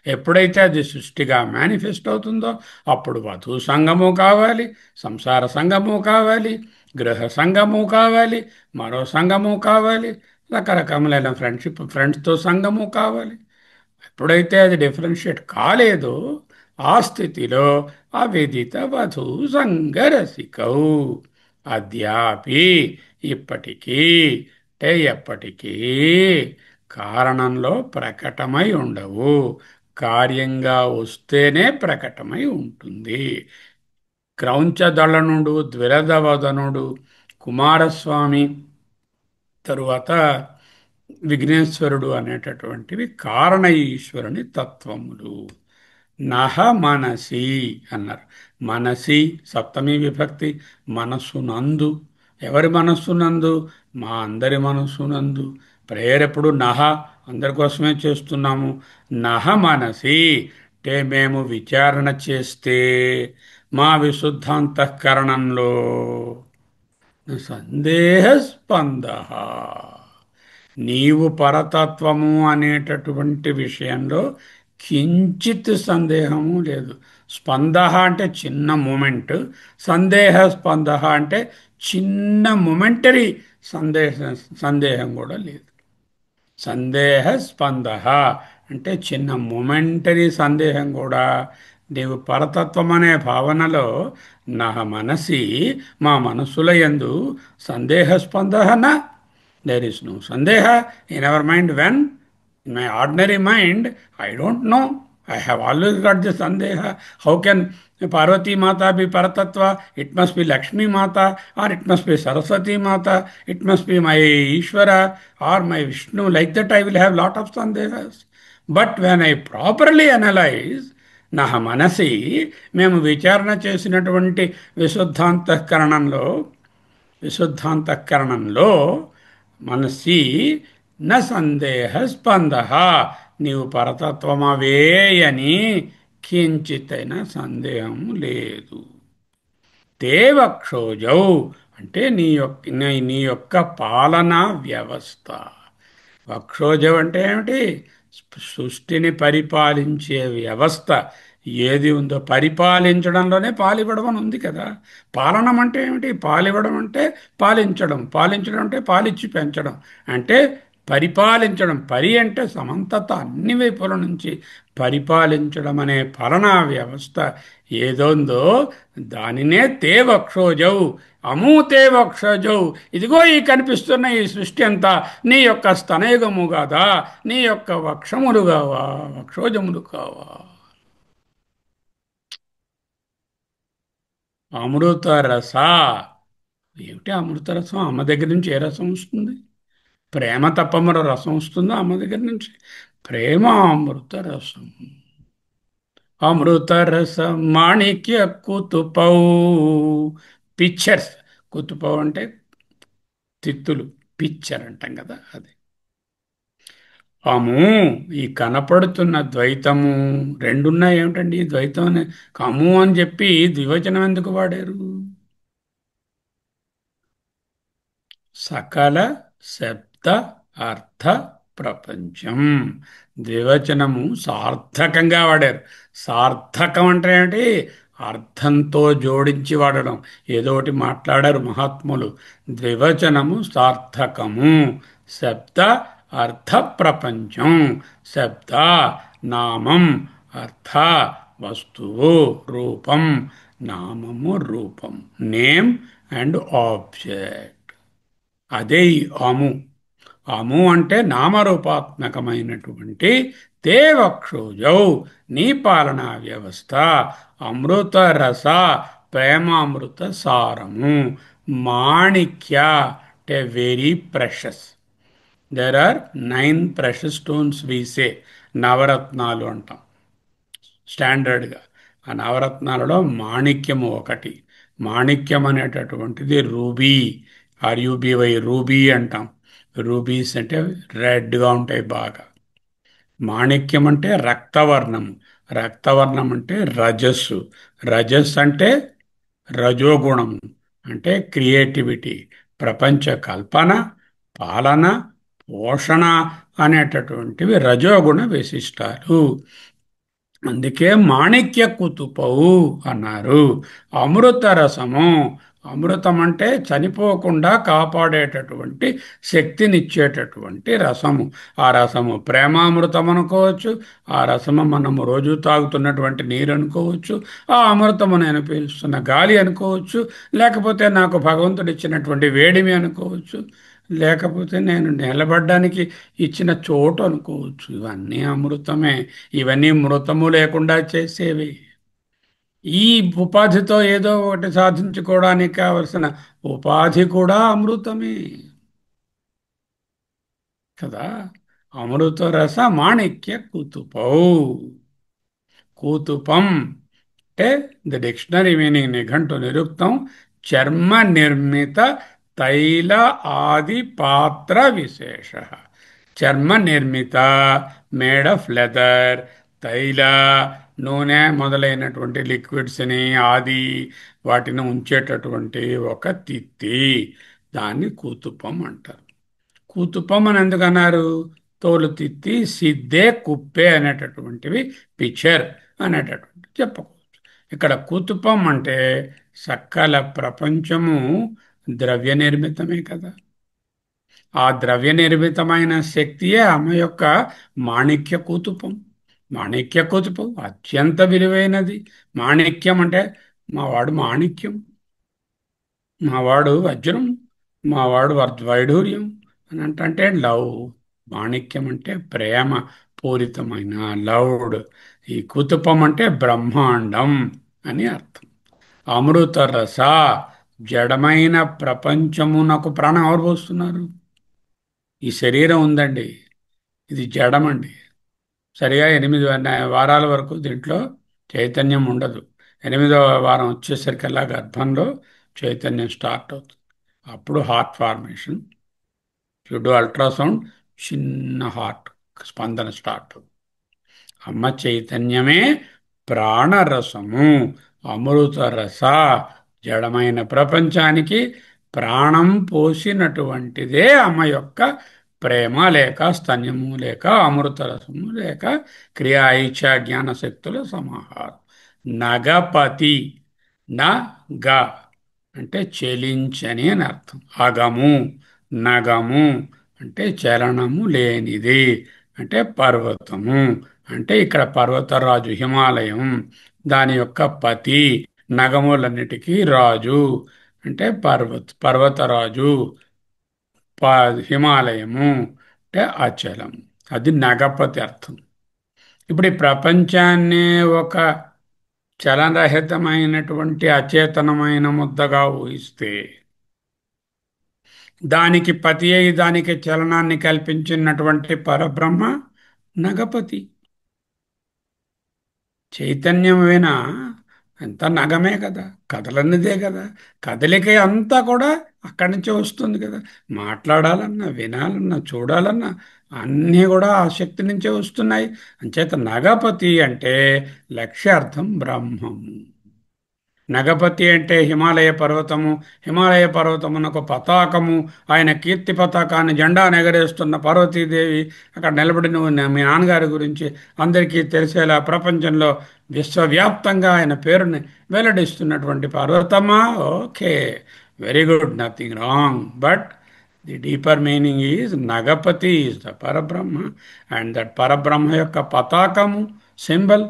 ఎప్పుడైతే అది సృష్టిగా మేనిఫెస్ట్ అవుతుందో అప్పుడు వధు సంగము కావాలి, సంసార సంగము కావాలి, గృహ సంగము కావాలి, మరో సంగము కావాలి, రకరకములైన ఫ్రెండ్స్తో సంగము కావాలి. ఎప్పుడైతే అది డిఫరెన్షియేట్ కాలేదో ఆ స్థితిలో అవిదిత వధు సంగరసికౌ. అద్యాపి ఇప్పటికీ అంటే ఎప్పటికీ కారణంలో ప్రకటమై ఉండవు. కార్యంగా వస్తేనే ప్రకటమై ఉంటుంది. క్రౌంచదళనుడు, ద్విరదవదనుడు, కుమారస్వామి, తరువాత విఘ్నేశ్వరుడు అనేటటువంటివి కారణ ఈశ్వరుని తత్వములు. నహ మనసి అన్నారు. మనసి సప్తమి విభక్తి. మనస్సునందు. ఎవరి మనస్సునందు? మా అందరి మనస్సునందు. ప్రేయర్ ఎప్పుడు నహ, అందరి కోసమే చేస్తున్నాము. నహ మనసి అంటే మేము విచారణ చేస్తే మా విశుద్ధాంతఃకరణంలో సందేహస్పంద నీవు పరతత్వము అనేటటువంటి విషయంలో కించిత్ సందేహము లేదు. స్పంద అంటే చిన్న మూమెంట్, సందేహ స్పంద అంటే చిన్న మొమెంటరీ సందేహ సందేహం కూడా లేదు. సందేహ స్పంద అంటే చిన్న మొమెంటరీ సందేహం కూడా నీవు పరతత్వం అనే భావనలో నా మనసి మా మనస్సుల యందు సందేహ స్పందన. There is no sandeha in our mind when in my ordinary mind I don't know. I have always got the sandeha. How can Parvati Mata be Paratatva? It must be Lakshmi Mata, or it must be Saraswati Mata, it must be my Ishvara or my Vishnu. Like that I will have lot of sandehas. But when I properly analyze నా మనసి మేము విచారణ చేసినటువంటి విశుద్ధాంతఃకరణంలో విశుద్ధాంతఃకరణంలో మనసి న సందేహ స్పంద, నీవు పరతత్వమవే అని కించితైన సందేహం లేదు. దేవక్షోజౌ అంటే నీ యొక్క పాలనా వ్యవస్థ. వక్షోజం అంటే ఏమిటి? సృష్టిని పరిపాలించే వ్యవస్థ ఏది ఉందో పరిపాలించడంలోనే పాలివ్వడం అని ఉంది కదా. పాలనం అంటే ఏమిటి? పాలివ్వడం అంటే పాలించడం, పాలించడం అంటే పాలిచ్చి పెంచడం, అంటే పరిపాలించడం. పరి అంటే సమంతత, అన్ని వైపుల నుంచి పరిపాలించడం అనే పాలనా వ్యవస్థ ఏదోందో దానినే తే వక్షోజౌ, అమూతే వక్షోజౌ. ఇదిగో ఈ కనిపిస్తున్న ఈ సృష్టి అంతా నీ యొక్క స్తనయుగము కాదా, నీ యొక్క వక్షములు కావా, వక్షోజములు కావా. అమృత రస ఏమిటి? అమృత రసం అమ్మ దగ్గర నుంచి ఏ రసం వస్తుంది? ప్రేమ తప్ప మరో రసం వస్తుందా అమ్మ దగ్గర నుంచి? ప్రేమ అమృత రసం. అమృత రసం మాణిక్య కుతుపౌ. పిక్చర్స్. కుతుపౌ అంటే తిత్తులు, పిక్చర్ అంటాం కదా అది. అము ఈ కనపడుతున్న ద్వైతము రెండున్నాయి. ఏమిటండి ఈ ద్వైతం అని కము అని చెప్పి ద్వివచనం ఎందుకు వాడారు? సకల శబ్ద అర్థ ప్రపంచం. ద్వివచనము సార్థకంగా వాడారు. సార్థకం అంటే ఏమిటి? అర్థంతో జోడించి వాడడం. ఏదో ఒకటి మాట్లాడారు మహాత్ములు. ద్వివచనము సార్థకము. శబ్ద అర్థ ప్రపంచం. శబ్ద నామం, అర్థ వస్తువు, రూపం నామము రూపం, నేమ్ అండ్ ఆబ్జెక్ట్. అదే ఈ అము. అము అంటే నామరూపాత్మకమైనటువంటి దేవక్షోజౌ నీ పాలనా వ్యవస్థ. అమృత రస ప్రేమామృత సారము. మాణిక్య అంటే very precious. There are 9 precious stones వీసే. నవరత్నాలు అంటాం స్టాండర్డ్గా. ఆ నవరత్నాలలో మాణిక్యము ఒకటి. మాణిక్యం అనేటటువంటిది రూబీ, ఆర్యూబీవై, రూబీ అంటాం. రూబీస్ అంటే రెడ్గా ఉంటాయి బాగా. మాణిక్యం అంటే రక్తవర్ణము. రక్తవర్ణం అంటే రజస్సు. రజస్సు అంటే రజోగుణము, అంటే క్రియేటివిటీ, ప్రపంచ కల్పన, పాలన, పోషణ అనేటటువంటివి రజోగుణ విశిష్టాలు. అందుకే మాణిక్య కుతుపవు అన్నారు. అమృత రసము. అమృతం అంటే చనిపోకుండా కాపాడేటటువంటి శక్తినిచ్చేటటువంటి రసము. ఆ రసము ప్రేమామృతం అనుకోవచ్చు. ఆ రసము మనము రోజు తాగుతున్నటువంటి నీరు అనుకోవచ్చు. ఆ అమృతము నేను పీల్చుతున్న గాలి అనుకోవచ్చు. లేకపోతే నాకు భగవంతుడు ఇచ్చినటువంటి వేడిమి అనుకోవచ్చు. లేకపోతే నేను నిలబడ్డానికి ఇచ్చిన చోటు అనుకోవచ్చు. ఇవన్నీ అమృతమే. ఇవన్నీ మృతము లేకుండా చేసేవి. ఈ ఉపాధితో ఏదో ఒకటి సాధించుకోవడానికి కావలసిన ఉపాధి కూడా అమృతమే కదా. అమృత రస మాణిక్య కుతుపౌ. కూతుపం అంటే ది డిక్షనరీ మీనింగ్, నిఘంటు నిరుక్తం, చర్మ నిర్మిత తైల ఆది పాత్ర విశేష. చర్మ నిర్మిత, మేడ్ ఆఫ్ లెదర్, తైల నూనె మొదలైనటువంటి లిక్విడ్స్ని, ఆది వాటిని ఉంచేటటువంటి ఒక తిత్తి, దాన్ని కూతుపం అంటారు. కూతుపం అని ఎందుకన్నారు? తోలు తిత్తి సిద్ధే కుప్పే అనేటటువంటివి పిక్చర్ అనేటటువంటి చెప్పుకోవచ్చు. ఇక్కడ కూతుపం అంటే సకల ప్రపంచము ద్రవ్య నిర్మితమే కదా. ఆ ద్రవ్య నిర్మితమైన శక్తియే ఆమె యొక్క మాణిక్య కూతుపం. మాణిక్య కూతుపం అత్యంత విలువైనది. మాణిక్యం అంటే మావాడు మాణిక్యం, మావాడు వజ్రం, మావాడు వైఢూర్యం అని అంటే లవ్. మాణిక్యం అంటే ప్రేమ పూరితమైన లవ్డ్. ఈ కుతుపం అంటే బ్రహ్మాండం అని అర్థం. అమృత రస, జడమైన ప్రపంచమునకు ప్రాణం ఎవరు పోస్తున్నారు? ఈ శరీరం ఉందండి, ఇది జడమండి. సరిగా 8 వారాల వరకు దీంట్లో చైతన్యం ఉండదు. 8వ వారం వచ్చేసరికల్లా గర్భంలో చైతన్యం స్టార్ట్ అవుతుంది. అప్పుడు హార్ట్ ఫార్మేషన్. యు అల్ట్రాసౌండ్, చిన్న హార్ట్ స్పందన స్టార్ట్ అవుతుంది. అమ్మ చైతన్యమే ప్రాణరసము, అమృత రస. జడమైన ప్రపంచానికి ప్రాణం పోసినటువంటిదే అమ్మ యొక్క ప్రేమ లేక స్తన్యము లేక అమృత రసము లేక క్రియా ఇచ్ఛ జ్ఞాన శక్తుల సమాహారం. నగపతి, నగ అంటే చెలించని అని అర్థం. అగము, నగము అంటే చలనము లేనిది, అంటే పర్వతము. అంటే ఇక్కడ పర్వతరాజు హిమాలయం, దాని యొక్క పతి, నగములన్నిటికీ రాజు అంటే పర్వతరాజు, హిమాలయము అంటే అచలం. అది నగపతి అర్థం. ఇప్పుడు ఈ ప్రపంచాన్ని ఒక చలనరహితమైనటువంటి అచేతనమైన ముద్దగా ఊహిస్తే, దానికి పతి అయి దానికి చలనాన్ని కల్పించినటువంటి పరబ్రహ్మ నగపతి. చైతన్యం వినా ఎంత నగమే కదా, కదలనిదే కదా. కదలిక అంతా కూడా అక్కడి నుంచే వస్తుంది కదా. మాట్లాడాలన్నా, వినాలన్నా, చూడాలన్నా అన్నీ కూడా ఆ శక్తి నుంచే వస్తున్నాయి. అంచేత నగపతి అంటే లక్ష్యార్థం బ్రహ్మము. నగపతి అంటే హిమాలయ పర్వతము, హిమాలయ పర్వతమునకు పతాకము, ఆయన కీర్తి పతాకాన్ని జెండా ఎగరేస్తున్న పార్వతీదేవి అక్కడ నిలబడి నువ్వు మీ నాన్నగారి గురించి అందరికీ తెలిసేలా ప్రపంచంలో విశ్వవ్యాప్తంగా ఆయన పేరుని వెల్లడిస్తున్నటువంటి Parvatamma. Okay, very good, nothing wrong. But the deeper meaning is Nagapati is the Parabrahma. And that Parabrahma యొక్క పతాకము, సింబల్,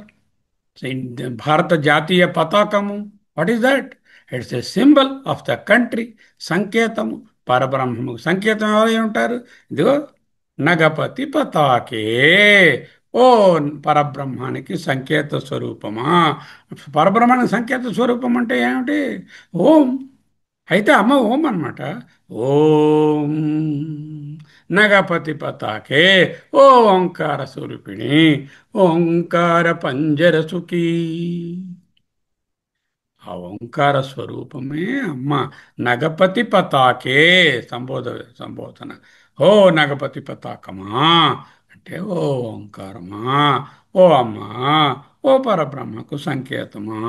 భారత జాతీయ పతాకము. What is that? It's a symbol of the country. సంకేతము, పరబ్రహ్మము సంకేతం ఎవరై ఉంటారు? ఇదిగో నగపతి పతాకే. ఓ పరబ్రహ్మానికి సంకేత స్వరూపమా? పరబ్రహ్మానికి సంకేత స్వరూపం అంటే ఏమిటి? ఓం. అయితే అమ్మ ఓం అన్నమాట. ఓం నగపతి పతాకే, ఓ ఓంకార స్వరూపిణి, ఓంకార పంజర సుఖీ. ఆ ఓంకార స్వరూపమే అమ్మ. నగపతి పతాకే సంబోధన. ఓ నగపతి పతాకమా అంటే ఓ ఓంకారమా, ఓ అమ్మా, ఓ పరబ్రహ్మకు సంకేతమా,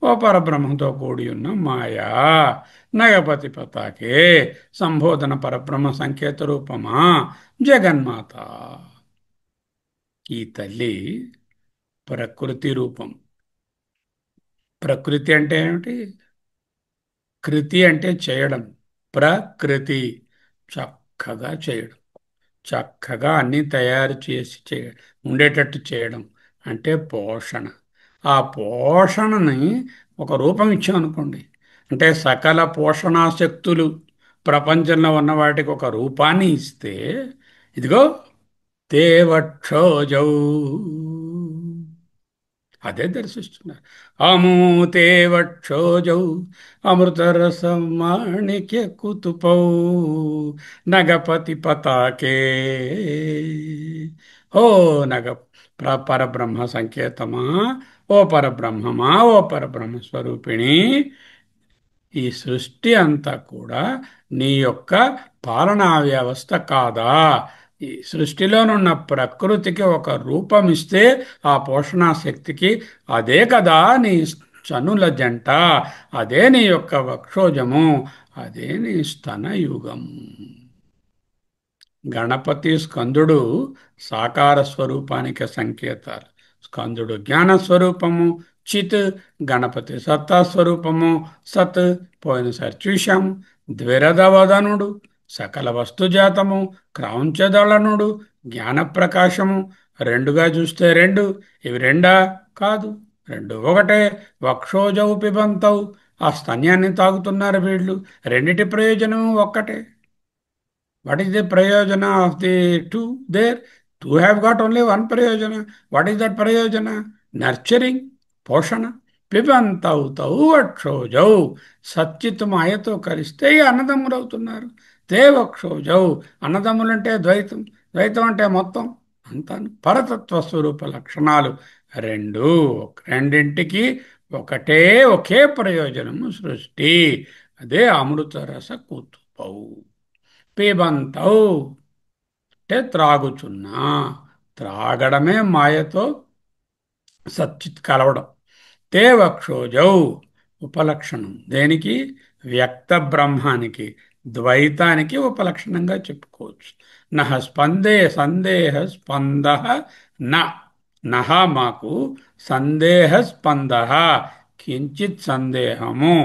ఓ పరబ్రహ్మతో కూడి ఉన్న మాయా. నగపతి పతాకే సంబోధన పరబ్రహ్మ సంకేత రూపమా జగన్మాత. ఈ తల్లి ప్రకృతి రూపం. ప్రకృతి అంటే ఏమిటి? కృతి అంటే చేయడం. ప్రకృతి చక్కగా చేయడం, చక్కగా అన్నీ తయారు చేసి ఉండేటట్టు చేయడం అంటే పోషణ. ఆ పోషణని ఒక రూపం ఇచ్చామనుకోండి, అంటే సకల పోషణాశక్తులు ప్రపంచంలో ఉన్న వాటికి ఒక రూపాన్ని ఇస్తే, ఇదిగో తేవక్షోజౌ అదే దర్శిస్తున్నారు. అమూతే వక్షోజౌ అమృతరసం మాణిక్య కుతుపౌ నగపతి పతాకే. ఓ నగ పరబ్రహ్మ సంకేతమా, ఓ పరబ్రహ్మమా, ఓ పరబ్రహ్మ స్వరూపిణి, ఈ సృష్టి అంతా కూడా నీ యొక్క పాలనా వ్యవస్థ కాదా? ఈ సృష్టిలోనున్న ప్రకృతికి ఒక రూపం ఇస్తే ఆ పోషణా శక్తికి అదే కదా నీ చనుల జంట, అదే నీ యొక్క వక్షోజము, అదే నీ స్తనయుగము. గణపతి స్కందుడు సాకార స్వరూపానికి సంకేతాలు. స్కందుడు జ్ఞాన స్వరూపము చిత్, గణపతి సత్తా స్వరూపము సత్. పోయినసారి చూశాము. ద్విరదవదనుడు సకల వస్తుజాతము, క్రౌంచదళనుడు జ్ఞాన ప్రకాశము. రెండుగా చూస్తే రెండు. ఇవి రెండా? కాదు, రెండు ఒకటే. వక్షోజవు పిబంతవు, ఆ స్తన్యాన్ని తాగుతున్నారు వీళ్ళు. రెండిటి ప్రయోజనం ఒక్కటే. What is the prayojana of the two there? Two have got only one prayojana. What is that prayojana? Nurturing, poshana. పిబంతౌతౌ వక్షోజౌ, సచ్చిత్ మాయతో కలిస్తే ఈ అన్నదమ్ములు అవుతున్నారు. తే వక్షోజౌ, అన్నదమ్ములంటే ద్వైతం, ద్వైతం అంటే మొత్తం అంతాను. పరతత్వ స్వరూప లక్షణాలు రెండు. రెండింటికి ఒకటే, ఒకే ప్రయోజనము సృష్టి. అదే అమృతరస కూతుపౌ. పిబంతౌ అంటే త్రాగుచున్నా. త్రాగడమే మాయతో సచ్చిత్ కలవడం. తే వక్షోజౌ ఉపలక్షణం. దేనికి? వ్యక్త బ్రహ్మానికి, ద్వైతానికి ఉపలక్షణంగా చెప్పుకోవచ్చు. నహ స్పందే సందేహ స్పంద. న నహ మాకు సందేహ స్పంద, కించిత్ సందేహము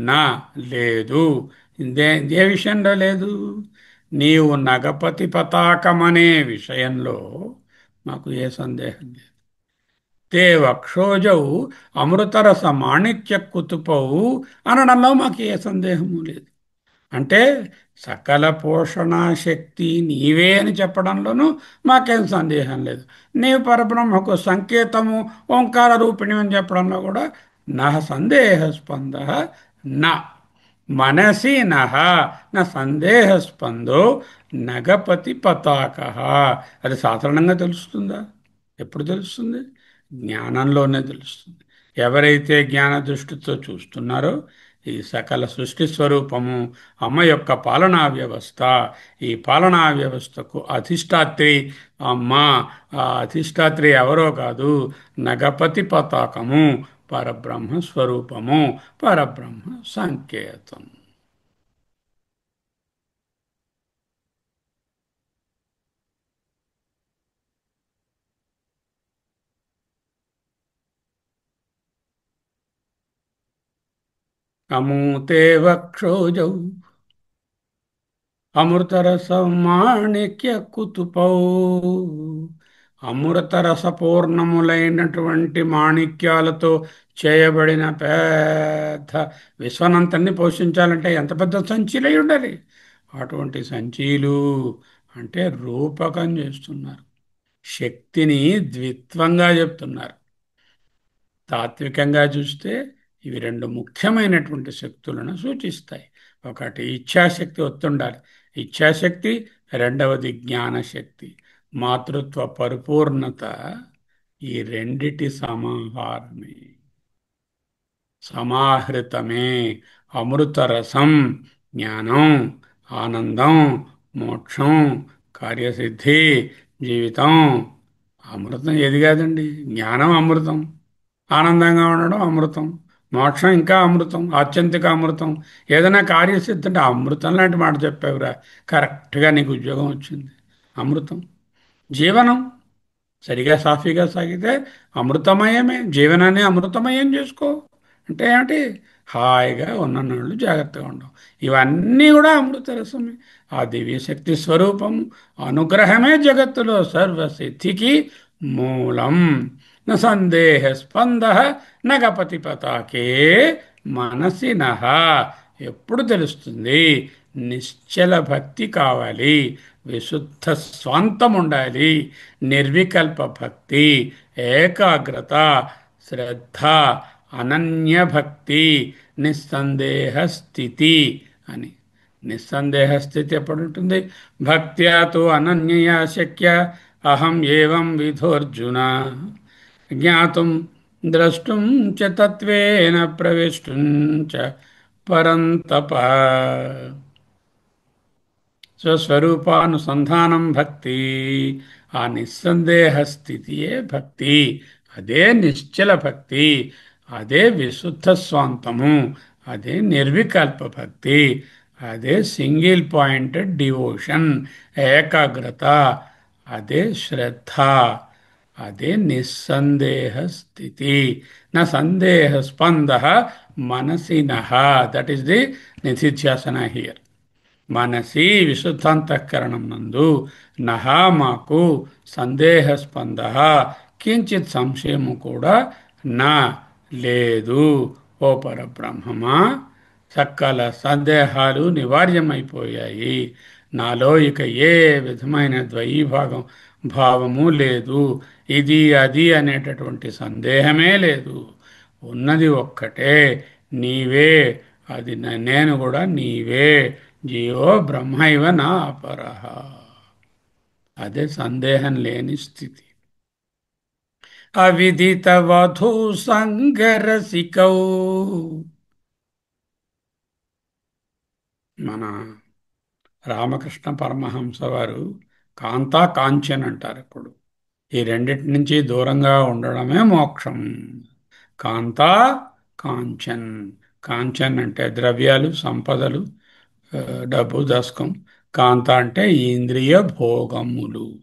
నా లేదు. ఏ విషయంలో లేదు? నీవు నగపతి పతాకమనే విషయంలో మాకు ఏ సందేహం లేదు. తే వక్షోజౌ అమృతరస మాణిక్య కుతుపౌ అనడంలో మాకు ఏ సందేహము లేదు. అంటే సకల పోషణ శక్తి నీవే అని చెప్పడంలోనూ మాకేం సందేహం లేదు. నీవు పరబ్రహ్మకు సంకేతము ఓంకార రూపిణి అని చెప్పడంలో కూడా నా సందేహస్పంద. నా మనసి నహ నా సందేహస్పందో నగపతి పతాక. అది సాధారణంగా తెలుస్తుందా? ఎప్పుడు తెలుస్తుంది? జ్ఞానంలోనే తెలుస్తుంది. ఎవరైతే జ్ఞాన దృష్టితో చూస్తున్నారో ఈ సకల సృష్టి స్వరూపము అమ్మ యొక్క పాలనా వ్యవస్థ, ఈ పాలనా వ్యవస్థకు అధిష్టాత్రి అమ్మ. ఆ అధిష్టాత్రి ఎవరో కాదు, నగపతి పతాకము, పరబ్రహ్మ స్వరూపము, పరబ్రహ్మ సంకేతం. అమూతే వక్షోజౌ అమృతరస మాణిక్య కుతుపౌ. అమృతరసపూర్ణములైనటువంటి మాణిక్యాలతో చేయబడిన పెద్ద విశ్వనంతన్ని పోషించాలంటే ఎంత పెద్ద సంచిలై ఉండాలి. అటువంటి సంచీలు అంటే రూపకం చేస్తున్నారు. శక్తిని ద్విత్వంగా చెప్తున్నారు. తాత్వికంగా చూస్తే ఇవి రెండు ముఖ్యమైనటువంటి శక్తులను సూచిస్తాయి. ఒకటి ఇచ్ఛాశక్తి, ఒత్తుండాలి ఇచ్ఛాశక్తి. రెండవది జ్ఞానశక్తి, మాతృత్వ పరిపూర్ణత. ఈ రెండిటి సమాహారమే, సమాహృతమే అమృతరసం. జ్ఞానం, ఆనందం, మోక్షం, కార్యసిద్ధి, జీవితం. అమృతం ఏది కాదండి? జ్ఞానం అమృతం, ఆనందంగా ఉండడం అమృతం, మోక్షం ఇంకా అమృతం, ఆత్యంతిక అమృతం. ఏదైనా కార్యసిద్ధి అంటే అమృతం లాంటి మాట చెప్పావురా, కరెక్ట్గా నీకు ఉద్యోగం వచ్చింది. అమృతం. జీవనం సరిగా సాఫీగా సాగితే అమృతమయమే. జీవనాన్ని అమృతమయం చేసుకో అంటే ఏమిటి? హాయిగా ఉన్ననాళ్ళు జాగ్రత్తగా ఉండవు. ఇవన్నీ కూడా అమృత రసమే. ఆ దివ్యశక్తి స్వరూపము అనుగ్రహమే జగత్తులో సర్వసిద్ధికి మూలం. న సందేహ స్పంద నగపతి పతాకే మనసి నహ. ఎప్పుడు తెలుస్తుంది? నిశ్చల భక్తి కావాలి, విశుద్ధ స్వాంతం ఉండాలి, నిర్వికల్ప భక్తి, ఏకాగ్రత, శ్రద్ధ, అనన్య భక్తి, నిస్సందేహ స్థితి అని. నిస్సందేహ స్థితి ఎప్పుడు ఉంటుంది? భక్త్యాతో అనన్యయా శక్య అహం ఏవం విధోర్జున జ్ఞాతుం ద్రష్టుం చ తత్వేన ప్రవేష్టుం చ పరంతప. స్వస్వరూపానుసంధానం భక్తి. ఆ నిస్సందేహ స్థితియే భక్తి. అదే నిశ్చల భక్తి, అదే విశుద్ధ స్వాంతము, అదే నిర్వికల్ప భక్తి, అదే సింగిల్ పాయింటెడ్ డివోషన్, ఏకాగ్రత, అదే శ్రద్ధ, అదే నిస్సందేహ స్థితి. నా సందేహ స్పంద మనసినః. That is the nididhyasana here. మనసి విశుద్ధాంతఃకరణం నందు నహ మాకు సందేహస్పంద, కించిత్ సంశయము కూడా నా లేదు. ఓ పరబ్రహ్మమా, సకల సందేహాలు నివార్యమైపోయాయి. నాలో ఇక ఏ విధమైన ద్వైభాగం భావము లేదు. ఇది అది అనేటటువంటి సందేహమే లేదు. ఉన్నది ఒక్కటే, నీవే. అది నేను కూడా నీవే. జీవో బ్రహ్మైవ నా అపరః. అదే సందేహం లేని స్థితి. అవిదిత వధూ సంగరసికౌ. మన రామకృష్ణ పరమహంస వారు కాంతా కాంచన్ అంటారు ఇప్పుడు. ఈ రెండిటి నుంచి దూరంగా ఉండడమే మోక్షం. కాంతా కాంచన్. కాంచన్ అంటే ద్రవ్యాలు, సంపదలు, ఆ, డబ్బు, దశకం. కాంత అంటే ఇంద్రియ భోగములు.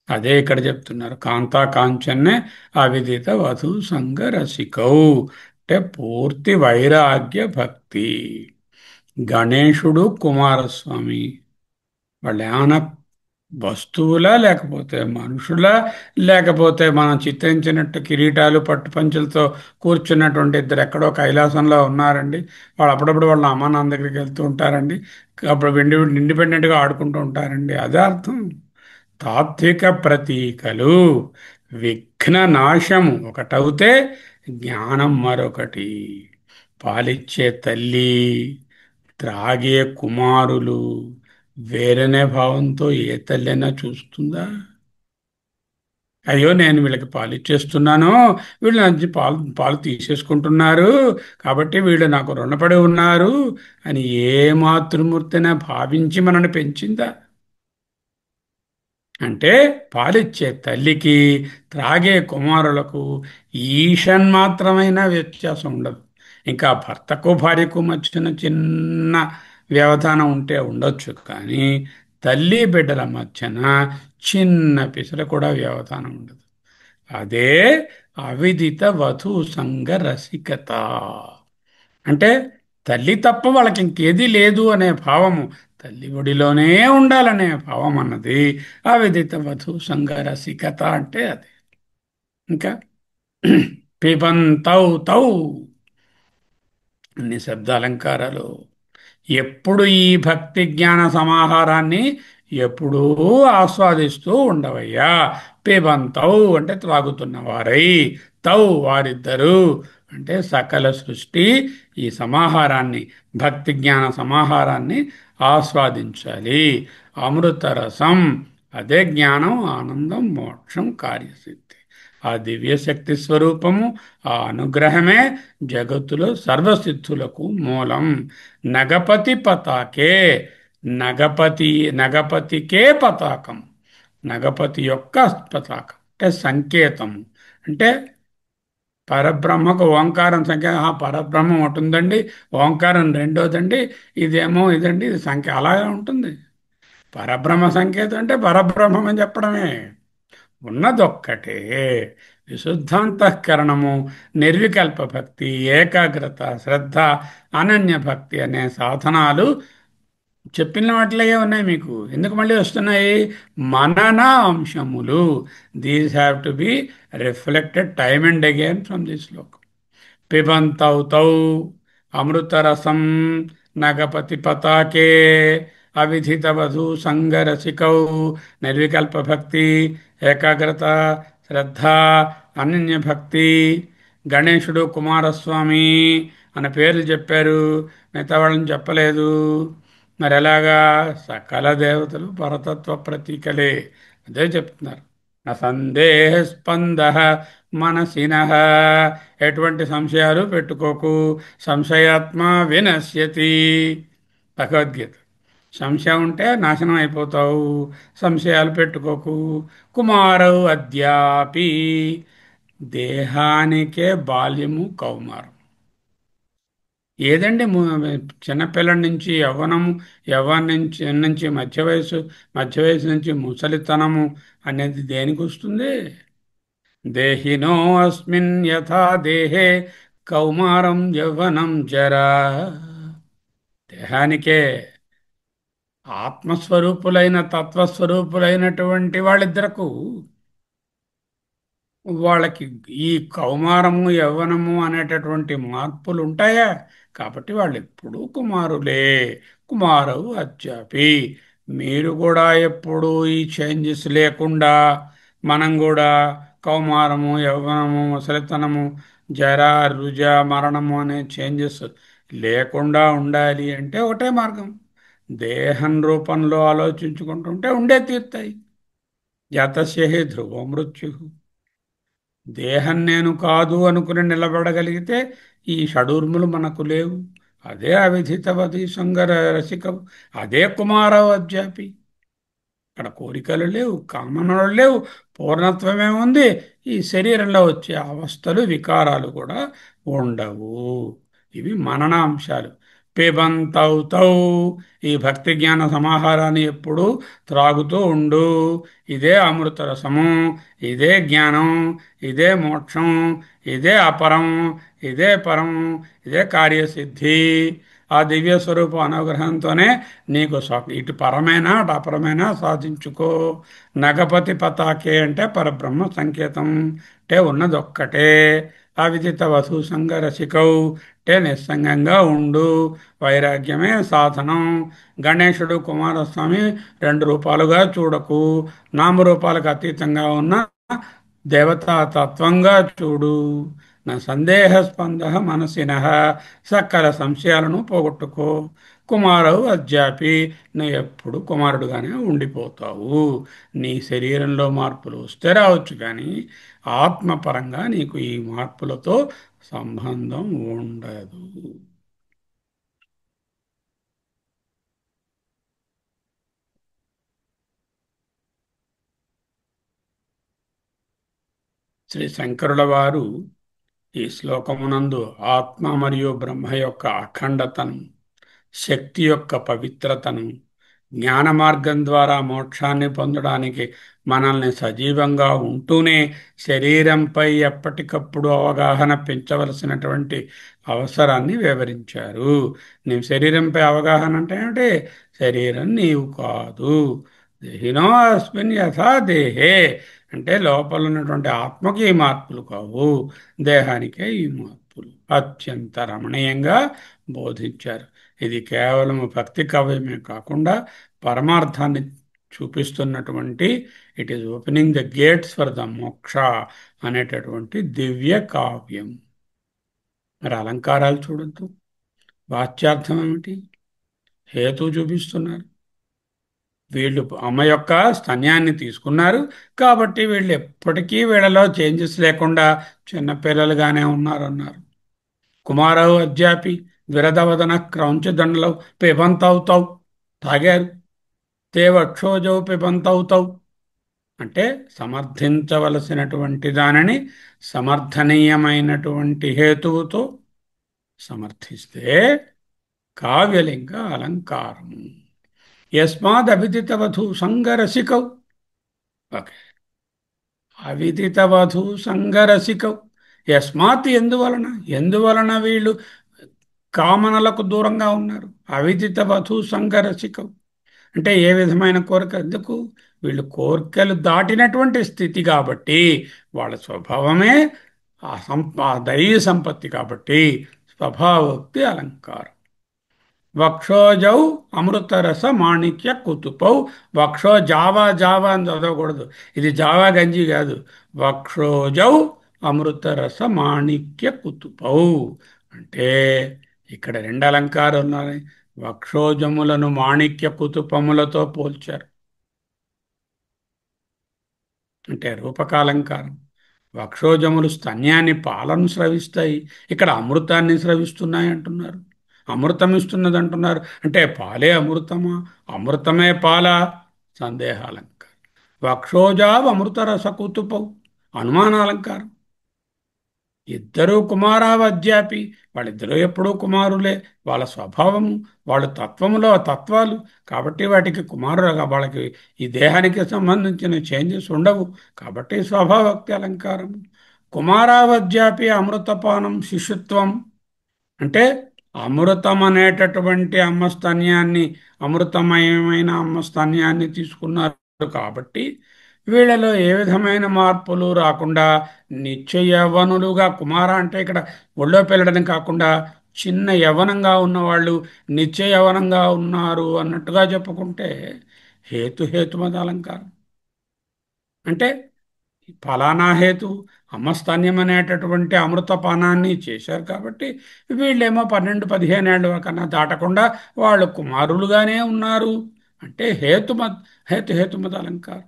అదే ఇక్కడ చెప్తున్నారు. కాంతా కాంచన్నే అవిదిత వధు సంగ రసికౌ. అంటే పూర్తి వైరాగ్య భక్తి. గణేశుడు, కుమారస్వామి వాళ్ళు ఏమైనా వస్తువులా, లేకపోతే మనుషులా, లేకపోతే మనం చిత్రించినట్టు కిరీటాలు పట్టు పంచులతో కూర్చున్నటువంటి ఇద్దరు ఎక్కడో కైలాసంలో ఉన్నారండి. వాళ్ళు అప్పుడప్పుడు వాళ్ళ అమ్మ నాన్న దగ్గరికి వెళ్తూ ఉంటారండి. అప్పుడు ఇండిపెండెంట్గా ఆడుకుంటూ ఉంటారండి. అదే అర్థం. తాత్విక ప్రతీకలు. విఘ్న నాశము ఒకటవుతే జ్ఞానం మరొకటి. పాలిచ్చే తల్లి, త్రాగే కుమారులు వేరనే భావంతో ఏ తల్లైనా చూస్తుందా? అయ్యో, నేను వీళ్ళకి పాలు ఇచ్చేస్తున్నాను, వీళ్ళు నా నుంచి పాలు పాలు తీసేసుకుంటున్నారు, కాబట్టి వీళ్ళు నాకు రుణపడి ఉన్నారు అని ఏ మాతృమూర్తినా భావించి మనల్ని పెంచిందా? అంటే పాలిచ్చే తల్లికి, త్రాగే కుమారులకు ఈషన్మాత్రమైన వ్యత్యాసం ఉండదు. ఇంకా భర్తకు భార్యకు మధ్యన చిన్న వ్యవధానం ఉంటే ఉండొచ్చు, కానీ తల్లి బిడ్డల మధ్యన చిన్న పిసర కూడా వ్యవధానం ఉండదు. అదే అవిదిత వధూ సంగ రసికత. అంటే తల్లి తప్ప వాళ్ళకి ఇంకేది లేదు అనే భావము, తల్లి ఒడిలోనే ఉండాలనే భావం అన్నది అవిదిత వధూ సంగ రసికత అంటే అది. ఇంకా పిబంతౌ తౌ, అన్ని శబ్దాలంకారాలు. ఎప్పుడు ఈ భక్తి జ్ఞాన సమాహారాన్ని ఎప్పుడూ ఆస్వాదిస్తూ ఉండవయ్యా. పిబంతౌ అంటే త్రాగుతున్న వారై, తౌ వారిద్దరూ అంటే సకల సృష్టి ఈ సమాహారాన్ని, భక్తి జ్ఞాన సమాహారాన్ని ఆస్వాదించాలి. అమృతరసం, అదే జ్ఞానం, ఆనందం, మోక్షం, కార్యసిద్ధి. ఆ దివ్యశక్తి స్వరూపము, ఆ అనుగ్రహమే జగత్తులో సర్వసిద్ధులకు మూలం. నగపతి పతాకే. నగపతి, నగపతికే పతాకం. నగపతి యొక్క పతాకం అంటే సంకేతం. అంటే పరబ్రహ్మకు ఓంకారం సంఖ్య, పరబ్రహ్మం ఒకటి ఉందండి, ఓంకారం రెండోదండి, ఇదేమో ఇదండి, ఇది సంఖ్య అలాగే ఉంటుంది. పరబ్రహ్మ సంకేతం అంటే పరబ్రహ్మం అని చెప్పడమే. ఉన్నదొక్కటే. విశుద్ధాంతఃకరణము, నిర్వికల్ప భక్తి, ఏకాగ్రత, శ్రద్ధ, అనన్య భక్తి అనే సాధనాలు చెప్పిన వాటిలాగే ఉన్నాయి మీకు. ఎందుకు మళ్ళీ వస్తున్నాయి? మనన అంశములు. These have to be reflected time and again from this శ్లోకం. పిబంతౌ తౌ అమృతరసం నగపతి పతాకే అవిధిత వధూ సంగరసికౌ. నిర్వికల్ప భక్తి, ఏకాగ్రత, శ్రద్ధ, అనన్య భక్తి. గణేశుడు, కుమారస్వామి అన్న పేర్లు చెప్పారు, మిగతా వాళ్ళని చెప్పలేదు. మరి ఎలాగా? సకల దేవతలు పరతత్వ ప్రతీకలే. అదే చెప్తున్నారు. నా సందేహస్పంద మనసినః. ఎటువంటి సంశయాలు పెట్టుకోకు. సంశయాత్మ వినశ్యతి. భగవద్గీత. సంశయం ఉంటే నాశనం అయిపోతావు. సంశయాలు పెట్టుకోకు. కుమారౌ అద్యాపి. దేహానికే బాల్యము, కౌమారం. ఏదండి చిన్నపిల్లల నుంచి యవ్వనము, యవ్వనం నుంచి మధ్య వయసు నుంచి ముసలితనము అనేది దేనికి వస్తుంది? దేహినో అస్మిన్ యథా దేహే కౌమారం యవ్వనం జరా. దేహానికే ఆత్మస్వరూపులైన తత్వస్వరూపులైనటువంటి వాళ్ళిద్దరకు వాళ్ళకి ఈ కౌమారము యవ్వనము అనేటటువంటి మార్పులు ఉంటాయా? కాబట్టి వాళ్ళు ఎప్పుడూ కుమారులే. కుమారవు అద్యాపి. మీరు కూడా ఎప్పుడూ ఈ చేంజెస్ లేకుండా, మనం కూడా కౌమారము యవ్వనము ముసలితనము జర రుజ మరణము అనే చేంజెస్ లేకుండా ఉండాలి అంటే ఒకటే మార్గం. దేహం రూపంలో ఆలోచించుకుంటుంటే ఉండే తీరుతాయి. జాతస్య హి ధ్రువ మృత్యు. దేహం నేను కాదు అనుకుని నిలబడగలిగితే ఈ షడూర్ములు మనకు లేవు. అదే అవిధితవతి సంగర రసికవు. అదే కుమారవద్యాపి. అక్కడ కోరికలు లేవు, కామనలు లేవు, పూర్ణత్వమే ఉంది. ఈ శరీరంలో వచ్చే అవస్థలు వికారాలు కూడా ఉండవు. ఇవి మననాంశాలు. పిబంతౌతౌ. ఈ భక్తి జ్ఞాన సమాహారాన్ని ఎప్పుడూ త్రాగుతూ ఉండు. ఇదే అమృత రసము, ఇదే జ్ఞానం, ఇదే మోక్షం, ఇదే అపరం, ఇదే పరం, ఇదే కార్యసిద్ధి. ఆ దివ్య స్వరూప అనుగ్రహంతోనే నీకు ఇటు పరమైనా అటు అపరమైనా సాధించుకో. నగపతి పతాకే అంటే పరబ్రహ్మ సంకేతం. అంటే ఉన్నది ఒక్కటే. అవిదిత వధు సంగ రసికౌ. అంటే నిస్సంగంగా ఉండు. వైరాగ్యమే సాధనం. గణేశుడు కుమారస్వామి రెండు రూపాలుగా చూడకు. నామరూపాలకు అతీతంగా ఉన్న దేవతా తత్వంగా చూడు. నా సందేహస్పంద మనసిన సకల సంశయాలను పోగొట్టుకో. కుమారవు అద్యాపి. నువ్వు ఎప్పుడు కుమారుడుగానే ఉండిపోతావు. నీ శరీరంలో మార్పులు వస్తే రావచ్చు, కానీ ఆత్మపరంగా నీకు ఈ మార్పులతో సంబంధం ఉండదు. శ్రీ శంకరుల వారు ఈ శ్లోకమునందు ఆత్మ మరియు బ్రహ్మ యొక్క అఖండతను, శక్తి యొక్క పవిత్రతను, జ్ఞాన మార్గం ద్వారా మోక్షాన్ని పొందడానికి మనల్ని సజీవంగా ఉంటూనే శరీరంపై ఎప్పటికప్పుడు అవగాహన పెంచవలసినటువంటి అవసరాన్ని వివరించారు. నీవు శరీరంపై అవగాహన అంటే ఏమిటి? శరీరం నీవు కాదు. దేహినో అస్మిన్ యథా దేహే. అంటే లోపల ఉన్నటువంటి ఆత్మకి ఈ మార్పులు కావు, దేహానికే ఈ మార్పులు. అత్యంత రమణీయంగా బోధించారు. ఇది కేవలం భక్తి కావ్యమే కాకుండా పరమార్థాన్ని చూపిస్తున్నటువంటి, it is opening the gates for the moksha అనేటటువంటి దివ్య కావ్యం. మరి అలంకారాలు చూడొద్దు. వాచ్యార్థం ఏమిటి? హేతు చూపిస్తున్నారు. వీళ్ళు అమ్మ యొక్క స్తన్యాన్ని తీసుకున్నారు కాబట్టి వీళ్ళు ఎప్పటికీ వీళ్ళలో చేంజెస్ లేకుండా చిన్నపిల్లలుగానే ఉన్నారన్నారు. కుమారవు అద్యాపి విరదవదన క్రౌంచదండలౌ పిబంతవుతౌ. తాగారు. తే వక్షోజౌ పిబంతవుతౌ. అంటే సమర్థించవలసినటువంటి దానిని సమర్థనీయమైనటువంటి హేతువుతో సమర్థిస్తే కావ్యలింగ అలంకారము. యస్మాదభిదితవధూ సంగరసికౌ. ఓకే. అవిదితవధూ సంగరసికౌ. యస్మాత్ ఎందువలన, ఎందువలన వీళ్ళు కామనలకు దూరంగా ఉన్నారు? అవిదిత వధూ సంగరసికం అంటే ఏ విధమైన కోరిక ఎందుకు? వీళ్ళు కోరికలు దాటినటువంటి స్థితి కాబట్టి, వాళ్ళ స్వభావమే ఆ దైవీ సంపత్తి కాబట్టి స్వభావోక్తి అలంకారం. వక్షోజౌ అమృతరస మాణిక్య కుతుపౌ. వక్షో జావా జావా అని చదవకూడదు. ఇది జావా గంజి కాదు. వక్షోజౌ అమృతరస మాణిక్య కుతుపౌ. అంటే ఇక్కడ రెండు అలంకారాలు ఉన్నాయి. వక్షోజములను మాణిక్య కుతుపములతో పోల్చారు. అంటే రూపకాలంకారం. వక్షోజములు స్తన్యాన్ని, పాలను స్రవిస్తాయి. ఇక్కడ అమృతాన్ని స్రవిస్తున్నాయి అంటున్నారు. అమృతం ఇస్తున్నది అంటున్నారు. అంటే పాలే అమృతమా, అమృతమే పాలా? సందేహాలంకారం. వక్షోజావ్ అమృత రసకుతుపౌ. అనుమానాలంకారం. ఇద్దరూ కుమారావద్యాపి, వాళ్ళిద్దరూ ఎప్పుడూ కుమారులే. వాళ్ళ స్వభావము, వాళ్ళ తత్వములో తత్వాలు, కాబట్టి వాటికి కుమారులుగా వాళ్ళకి ఈ దేహానికి సంబంధించిన చేంజెస్ ఉండవు. కాబట్టి స్వభావోక్తి అలంకారం. కుమారావద్యాపి అమృతపానం శిశుత్వం అంటే అమృతం అనేటటువంటి అమ్మ స్తన్యాన్ని, అమృతమయమైన అమ్మ స్తన్యాన్ని తీసుకున్నారు కాబట్టి వీళ్ళలో ఏ విధమైన మార్పులు రాకుండా నిత్య యవ్వనులుగా, కుమార అంటే ఇక్కడ ఒళ్ళో పెళ్ళడం కాకుండా చిన్న యవ్వనంగా ఉన్నవాళ్ళు నిత్య యవ్వనంగా ఉన్నారు అన్నట్టుగా చెప్పుకుంటే హేతుమద అలంకారం. అంటే ఫలానా హేతు అమస్తన్యం అనేటటువంటి అమృతపానాన్ని చేశారు కాబట్టి వీళ్ళేమో 12-15 ఏళ్ళ కన్నా దాటకుండా వాళ్ళు కుమారులుగానే ఉన్నారు. అంటే హేతుమద అలంకారం.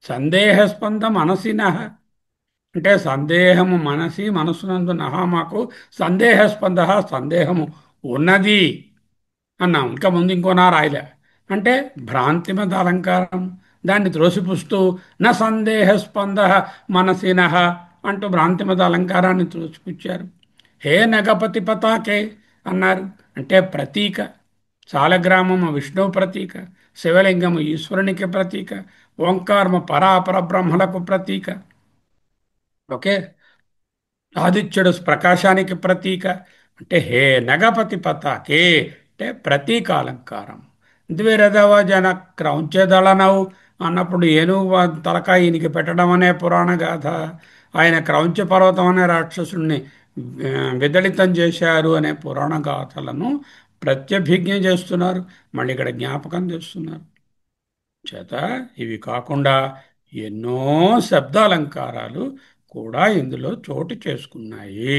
సందేహస్పంద మనసిన అంటే సందేహము మనస్సునందు నహ మాకు సందేహస్పంద సందేహము ఉన్నది అన్నాం. ఇంకా ముందు ఇంకోనా రాయలే. అంటే భ్రాంతిమత అలంకారం. దాన్ని త్రోసిపుస్తూ న సందేహస్పంద మనసినః అంటూ భ్రాంతిమత అలంకారాన్ని త్రోసిపుచ్చారు. హే నగపతి పతాకే అన్నారు. అంటే ప్రతీక. సాలగ్రామము విష్ణువు ప్రతీక, శివలింగము ఈశ్వరునికి ప్రతీక, ఓంకారము పరాపర బ్రహ్మలకు ప్రతీక. ఓకే. ఆదిత్యుడు ప్రకాశానికి ప్రతీక. అంటే హే నగపతి పతాకే అంటే ప్రతీకాలంకారం. ద్విరదవ జన క్రౌంచదళనవు అన్నప్పుడు ఏనుగు తలకాయ ఈయనకి పెట్టడం అనే పురాణ గాథ. ఆయన క్రౌంచ పర్వతం అనే రాక్షసుణ్ణి విదళితం చేశారు అనే పురాణ గాథలను ప్రత్యభిజ్ఞ చేస్తున్నారు. మళ్ళీ ఇక్కడ జ్ఞాపకం చేస్తున్నారు. చేత ఇవి కాకుండా ఎన్నో శబ్దాలంకారాలు కూడా ఇందులో చోటు చేసుకున్నాయి.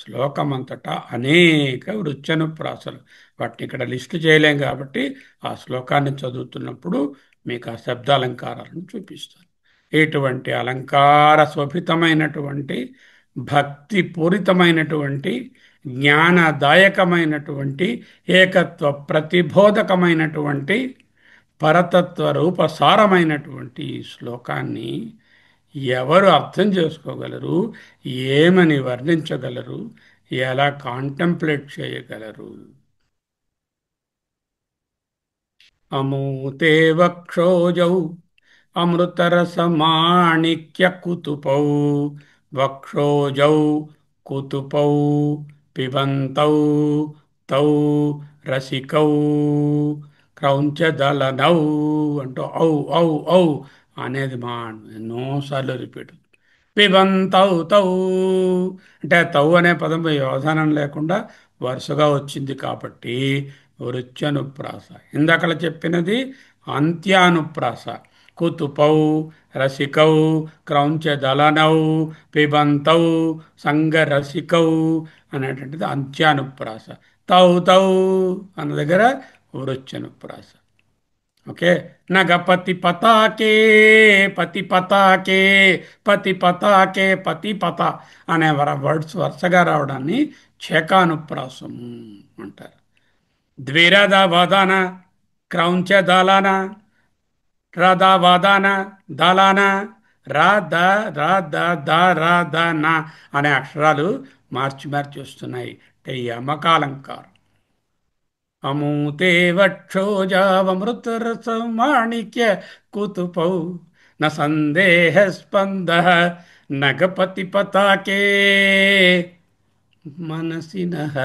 శ్లోకమంతటా అనేక వృత్యనుప్రాసలు. వాటిని ఇక్కడ లిస్టు చేయలేం కాబట్టి ఆ శ్లోకాన్ని చదువుతున్నప్పుడు మీకు ఆ శబ్దాలంకారాలను చూపిస్తాను. ఇటువంటి అలంకార శోభితమైనటువంటి భక్తి పూరితమైనటువంటి జ్ఞానదాయకమైనటువంటి ఏకత్వ ప్రతిబోధకమైనటువంటి పరతత్వ రూపసారమైనటువంటి ఈ శ్లోకాన్ని ఎవరు అర్థం చేసుకోగలరు, ఏమని వర్ణించగలరు, ఎలా కాంటెంప్లేట్ చేయగలరు? అమూతే వక్షోజౌ అమృతరసమాణిక్యకుతుపౌ వక్షోజౌ కుతుపౌ పిబంతౌ తౌ రసికౌ క్రౌంచదలనౌ అంటూ ఔ ఔ ఔ అనేది మా ఎన్నోసార్లు రిపీట్. పిబంతౌ తౌ అంటే తౌ అనే పదం వ్యవధానం లేకుండా వరుసగా వచ్చింది కాబట్టి వృత్యనుప్రాస. ఇందాకలా చెప్పినది అంత్యానుప్రాస. కుతుపౌ రసికౌ క్రౌంచదలనౌ పిబంతౌ సంగరసికౌ అనేటువంటిది అంత్యానుప్రాస. తౌ తౌ అన్న దగ్గర వృత్యనుప్రాస. ఓకే. నగ పతి పతాకే పతి పతాకే పతి పతాకే పతి పత అనే వర్డ్స్ వరుసగా రావడాన్ని చేకానుప్రాసము అంటారు. ద్విరద వదన క్రౌంచ దళన రద వదన దళన రద రద ద రద న అనే అక్షరాలు మార్చి మార్చి వస్తున్నాయి. అంటే యమకాలంకారం. అమూతే వక్షోజావమృతరసమాణిక్య కుతుపౌ న సందేహస్పంద నగపతి పతాకే మనసినః.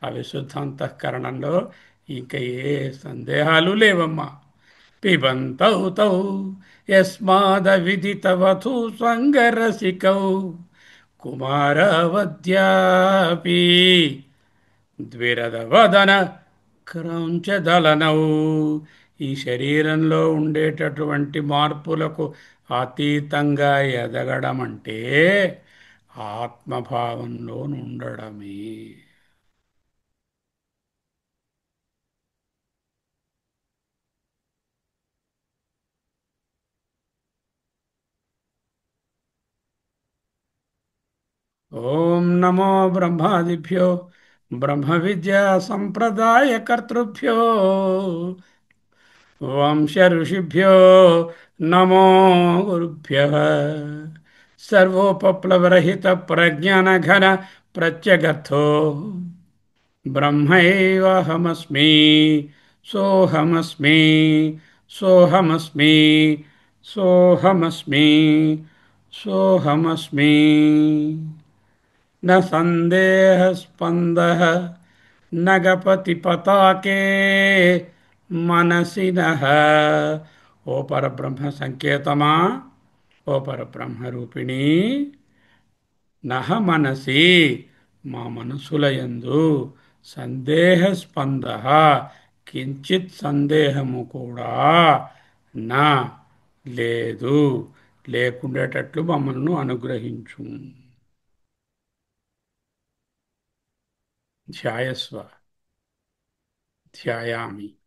ఆ విశుద్ధాంతఃకరణంలో ఇంక ఏ సందేహాలు లేవమ్మా. పిబంతౌ తౌ యస్మాద విదితవతు సంగరసికౌ కుమారవద్యాపి ద్విరదవదన క్రౌంచదలనౌ. ఈ శరీరంలో ఉండేటటువంటి మార్పులకు అతీతంగా ఎదగడం అంటే ఆత్మభావంలో ఉండడమే. ఓం నమో బ్రహ్మాదిభ్యో బ్రహ్మ విద్యా సంప్రదాయ కర్తృభ్యో వంశ ఋషిభ్యో నమో గురుభ్య. సర్వోపప్లవరహిత ప్రజ్ఞానఘన ప్రత్యగర్థో బ్రహ్మైవాహమస్మి సోహమస్మి సోహమస్మి సోహమస్మి సోహమస్మి న సందేహస్పందః నగపతి పతాకే మనసి నః. ఓ పరబ్రహ్మ సంకేతమా, ఓ పరబ్రహ్మ రూపిణి, నహ మనసి మా మనసులయందు సందేహస్పంద కించిత్ సందేహము కూడా నా లేదు, లేకుండేటట్లు మమ్మల్ని అనుగ్రహించు. ధ్యాయస్వ, ధ్యాయామి.